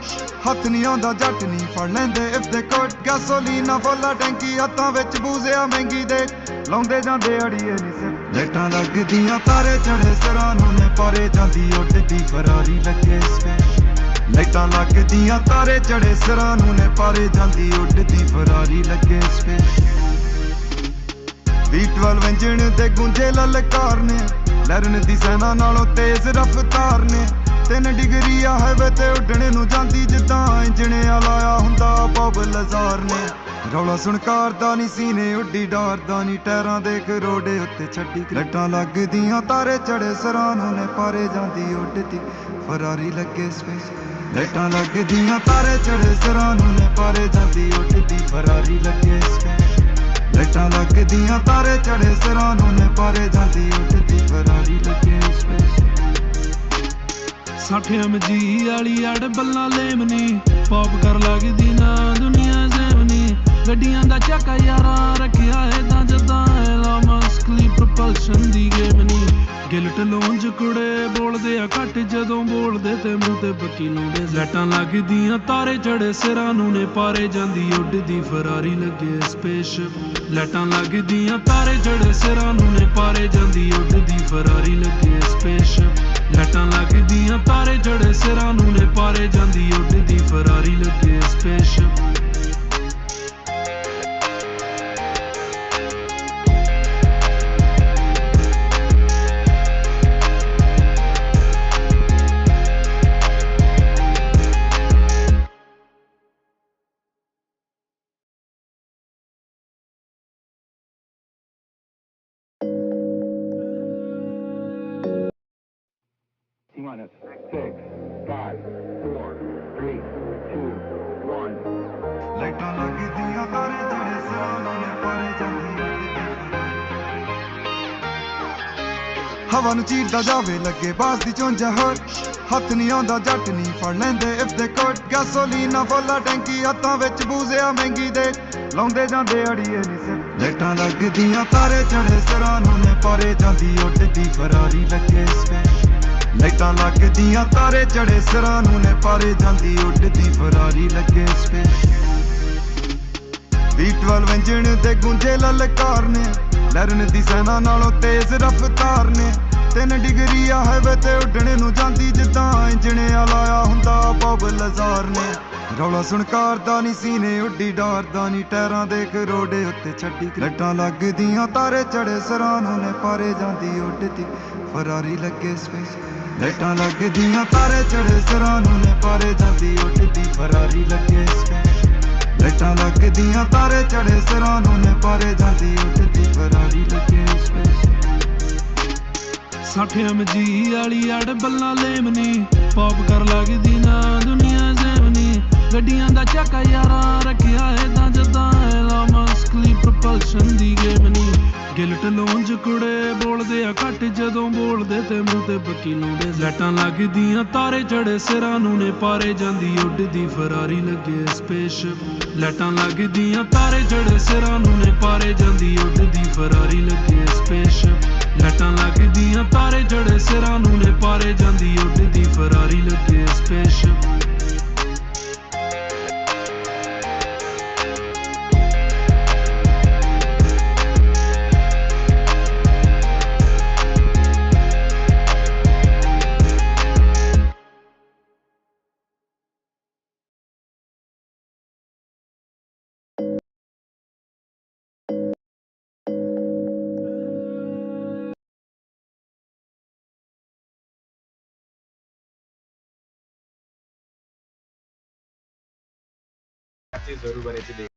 ਹੱਥ ਨਹੀਂ ਆਉਂਦਾ ਜੱਟ ਨਹੀਂ ਫੜ ਲੈਂਦੇ ਇਫ ਦੇ ਕੋਟ ਗੈਸੋਲੀਨਾ ਫੁੱਲਾ ਟੈਂਕੀ ਹੱਥਾਂ ਵਿੱਚ ਬੂਜ਼ਿਆ ਮਹਿੰਗੀ ਦੇ ਲਾਉਂਦੇ ਜਾਂਦੇ ਅੜੀਏ ਨੀ ਸਿਰ ਲਾਈਟਾਂ ਲੱਗਦੀਆਂ ਤਾਰੇ ਚੜੇ ਸਿਰਾਂ ਨੂੰ ਨੇ ਪਾਰੇ ਜਾਂਦੀ ਉੱਡਦੀ ਫਰਾਰੀ ਲੱਗੇ ਸਪੇਸ ਲਾਈਟਾਂ ਲੱਗਦੀਆਂ ਤਾਰੇ ਚੜੇ ਸਿਰਾਂ ਨੂੰ ਨੇ ਪਾਰੇ ਜਾਂਦੀ ਉੱਡਦੀ ਫਰਾਰੀ ਲੱਗੇ ਸਪੇਸ V12 ਇੰਜਣ ਦੇ ਗੁੰਝੇ ਲਲਕਾਰ ਨੇ ਲਰਨ ਦੀ ਸੈਨਾ ਨਾਲੋਂ ਤੇਜ਼ ਰਫ਼ਤਾਰ ਨੇ 3 ਡਿਗਰੀ ਆ ਹਾਈਵੇ ਤੇ ਉੱਡਣੇ ਨੂੰ ਜਾਂਦੀ ਜਿੱਦਾਂ ਇੰਜਣਿਆ ਲਾਇਆ ਹੁੰਦਾ ਬੋਬ ਲਜ਼ਾਰ ਨੇ ਰੌਲਾ ਸੁਣ ਕਾਰ ਦਾ ਨੀ ਸੀਨੇ ਉੱਡੀ ਡਾਰਦਾ ਨੀ ਟਾਇਰਾਂ ਦੇਖ ਰੋਡੇ ਉੱਤੇ ਛੱਡੀ ਲੱਟਾਂ ਲੱਗਦੀਆਂ ਤਾਰੇ ਚੜੇ ਸਰਾਂ ਨੂੰ ਨੇ ਪਾਰੇ ਜਾਂਦੀ ਉੱਡਦੀ ਫਰਾਰੀ ਲੱਗੇ ਸਪੇਸ ਲਾਈਟਾਂ ਲੱਗਦੀਆਂ ਤਾਰੇ ਚੜੇ ਸਰਾਂ ਨੂੰ ਨੇ ਪਾਰੇ ਜਾਂਦੀ ਉੱਡਦੀ ਫਰਾਰੀ ਲੱਗੇ ਸਪੇਸ ਲਾਈਟਾਂ ਲੱਗਦੀਆਂ ਤਾਰੇ ਚੜੇ ਸਰਾਂ ਨੂੰ ਨੇ ਪਾਰੇ ਜਾਂਦੀ ਉੱਡਦੀ ਫਰਾਰੀ ਲੱਗੇ ਸਪੇਸ 60 MG ਵਾਲੀ ਅੜ ਬੱਲਾਂ ਲੇਮਨੀ ਪੌਪ ਕਰ ਲੱਗਦੀ ਨਾ ਦੁਨੀਆ ਜ਼ੇਵਨੀ ਗੱਡੀਆਂ ਦਾ ਚੱਕਾ ਯਾਰਾਂ ਰੱਖਿਆ ਏਦਾਂ ਜਦਾਂ ਮਸਕਲੀ ਪ੍ਰੋਪਲਸ਼ਨ ਦੀ ਗੇਮ ਨੀ ਗਿਲਟ ਲੋਂਜ ਕੁੜੇ ਬੋਲਦੇ ਆ ਘੱਟ ਜਦੋਂ ਬੋਲਦੇ ਤੇ ਮੂੰਹ ਤੇ ਬੱਕੀ ਲਾਉਂਦੇ ਲਾਈਟਾਂ ਲੱਗਦੀਆਂ ਤਾਰੇ ਚੜੇ ਸਿਰਾਂ ਨੂੰ ਨੇ ਪਾਰੇ ਜਾਂਦੀ ਉੱਡਦੀ ਫਰਾਰੀ ਲੱਗੇ ਸਪੇਸਸ਼ਿਪ ਲਾਈਟਾਂ ਲੱਗਦੀਆਂ ਤਾਰੇ ਚੜੇ ਸਿਰਾਂ ਨੂੰ ਨੇ ਪਾਰੇ ਜਾਂਦੀ ਉੱਡਦੀ ਫਰਾਰੀ ਲੱਗੇ ਸਪੇਸਸ਼ਿਪ ਲਾਈਟਾਂ ਲੱਗਦੀਆਂ ਤਾਰੇ ਚੜੇ ਸਿਰਾਂ ਨੂੰ ਨੇ ਪਾਰੇ ਜਾਂਦੀ ਉੱਡਦੀ ਫਰਾਰੀ ਲੱਗੇ ਸਪੇਸਸ਼ਿਪ Minus 6, 5, 4, 3, 2, 1. ਲਾਈਟਾਂ ਲੱਗਦੀਆਂ ਤਾਰੇ ਚੜੇ ਸਿਰਾਂ ਨੂੰ ਨੇ ਪਾਰੇ ਜਾਂਦੀ ਹਵਾ ਨੂੰ ਚੀਰਦਾ ਜਾਵੇ ਲੱਗੇ ਬਾਸ ਦੀ ਚੁੰਝਾ ਹੋਰ ਹੱਥ ਨਹੀਂ ਆਉਂਦਾ ਜੱਟ ਨਹੀਂ ਫੜ ਲੈਂਦੇ ਇਫ ਦੇ ਕੋਟ ਗੈਸੋਲੀਨਾ ਫੁੱਲਾ ਟੈਂਕੀ ਹੱਥਾਂ ਵਿੱਚ ਬੂਜ਼ਿਆ ਮਹਿੰਗੀ ਦੇ ਲਾਉਂਦੇ ਜਾਂਦੇ ਅੜੀਏ ਨਹੀਂ ਸਿਰ ਲਾਈਟਾਂ ਲੱਗਦੀਆਂ ਤਾਰੇ ਚੜੇ ਸਿਰਾਂ ਨੂੰ ਨੇ ਪਾਰੇ ਜਾਂਦੀ ਉੱਡਦੀ ਫਰਾਰੀ ਲੱਗੇ ਸਪੇਸ ਲਾਈਟਾਂ ਲੱਗਦੀਆਂ ਤਾਰੇ ਚੜੇ ਸਿਰਾਂ ਨੂੰ ਨੇ ਪਾਰੇ ਜਾਂਦੀ ਉੱਡਦੀ ਫਰਾਰੀ ਲੱਗੇ ਸਪੇਸ V12 ਇੰਜਣ ਦੇ ਗੁੰਜੇ ਲਲਕਾਰ ਨੇ ਲਰਨ ਦੀ ਸੈਨਾ ਨਾਲੋਂ ਤੇਜ਼ ਰਫ਼ਤਾਰ ਨੇ 3 ਡਿਗਰੀ ਆ ਹਾਈਵੇ ਤੇ ਉੱਡਣੇ ਨੂੰ ਜਾਂਦੀ ਜਿੱਦਾਂ ਇੰਜਣਿਆ ਲਾਇਆ ਹੁੰਦਾ ਬੋਬ ਲਜ਼ਾਰ ਨੇ ਰੌਲਾ ਸੁਣ ਕਾਰ ਦਾ ਨੀ ਸੀਨੇ ਉੱਡੀ ਡਾਰਦਾ ਨੀ ਟਾਇਰਾਂ ਦੇਖ ਰੋਡੇ ਉੱਤੇ ਛੱਡੀ ਲੱਟਾਂ ਲੱਗਦੀਆਂ ਤਾਰੇ ਚੜੇ ਸਰਾਂ ਨੂੰ ਨੇ ਪਾਰੇ ਜਾਂਦੀ ਉੱਡਦੀ ਫਰਾਰੀ ਲੱਗੇ ਸਪੇਸ ਲਾਈਟਾਂ ਲੱਗਦੀਆਂ ਤਾਰੇ ਚੜੇ ਸਰਾਂ ਨੂੰ ਨੇ ਪਾਰੇ ਜਾਂਦੀ ਉੱਡਦੀ ਫਰਾਰੀ ਲੱਗੇ ਸਪੇਸ ਲਾਈਟਾਂ ਲੱਗਦੀਆਂ ਤਾਰੇ ਚੜੇ ਸਿਰਾਂ ਨੂੰ ਨੇ ਪਾਰੇ ਜਾਂਦੀ ਉੱਡਦੀ ਫਰਾਰੀ ਲੱਗੇ ਸਪੇਸ 60 MG ਵਾਲੀ ਅੜ ਬੱਲਾਂ ਲੇਮਨੀ ਪੌਪ ਕਰ ਲੱਗਦੀ ਨਾ ਦੁਨੀਆ ਜ਼ੇਵਨੀ ਗੱਡੀਆਂ ਦਾ ਚੱਕਾ ਯਾਰਾਂ ਰੱਖਿਆ ਏਦਾਂ ਜਦਾਂ ਮਸਕਲੀ ਪ੍ਰੋਪਲਸ਼ਨ ਦੀ ਗੇਮ ਨੀ ਗਿਲਟ ਲੋਂਜ ਕੁੜੇ ਬੋਲਦੇ ਆ ਘੱਟ ਜਦੋਂ ਬੋਲਦੇ ਤੇ ਮੂੰਹ ਤੇ ਬੱਕੀ ਲਾਉਂਦੇ ਲਾਈਟਾਂ ਲੱਗਦੀਆਂ ਤਾਰੇ ਚੜੇ ਸਿਰਾਂ ਨੂੰ ਨੇ ਪਾਰੇ ਜਾਂਦੀ ਉੱਡਦੀ ਫਰਾਰੀ ਲੱਗੇ ਸਪੇਸਸ਼ਿਪ ਲਾਈਟਾਂ ਲੱਗਦੀਆਂ ਤਾਰੇ ਚੜੇ ਸਿਰਾਂ ਨੂੰ ਨੇ ਪਾਰੇ ਜਾਂਦੀ ਉੱਡਦੀ ਫਰਾਰੀ ਲੱਗੇ ਸਪੇਸਸ਼ਿਪ ਲਾਈਟਾਂ ਲੱਗਦੀਆਂ ਤਾਰੇ ਚੜੇ ਸਿਰਾਂ ਨੂੰ ਨੇ ਪਾਰੇ ਜਾਂਦੀ ਉੱਡਦੀ ਫਰਾਰੀ ਲੱਗੇ ਸਪੇਸਸ਼ਿਪ चीज जरूर बनी थी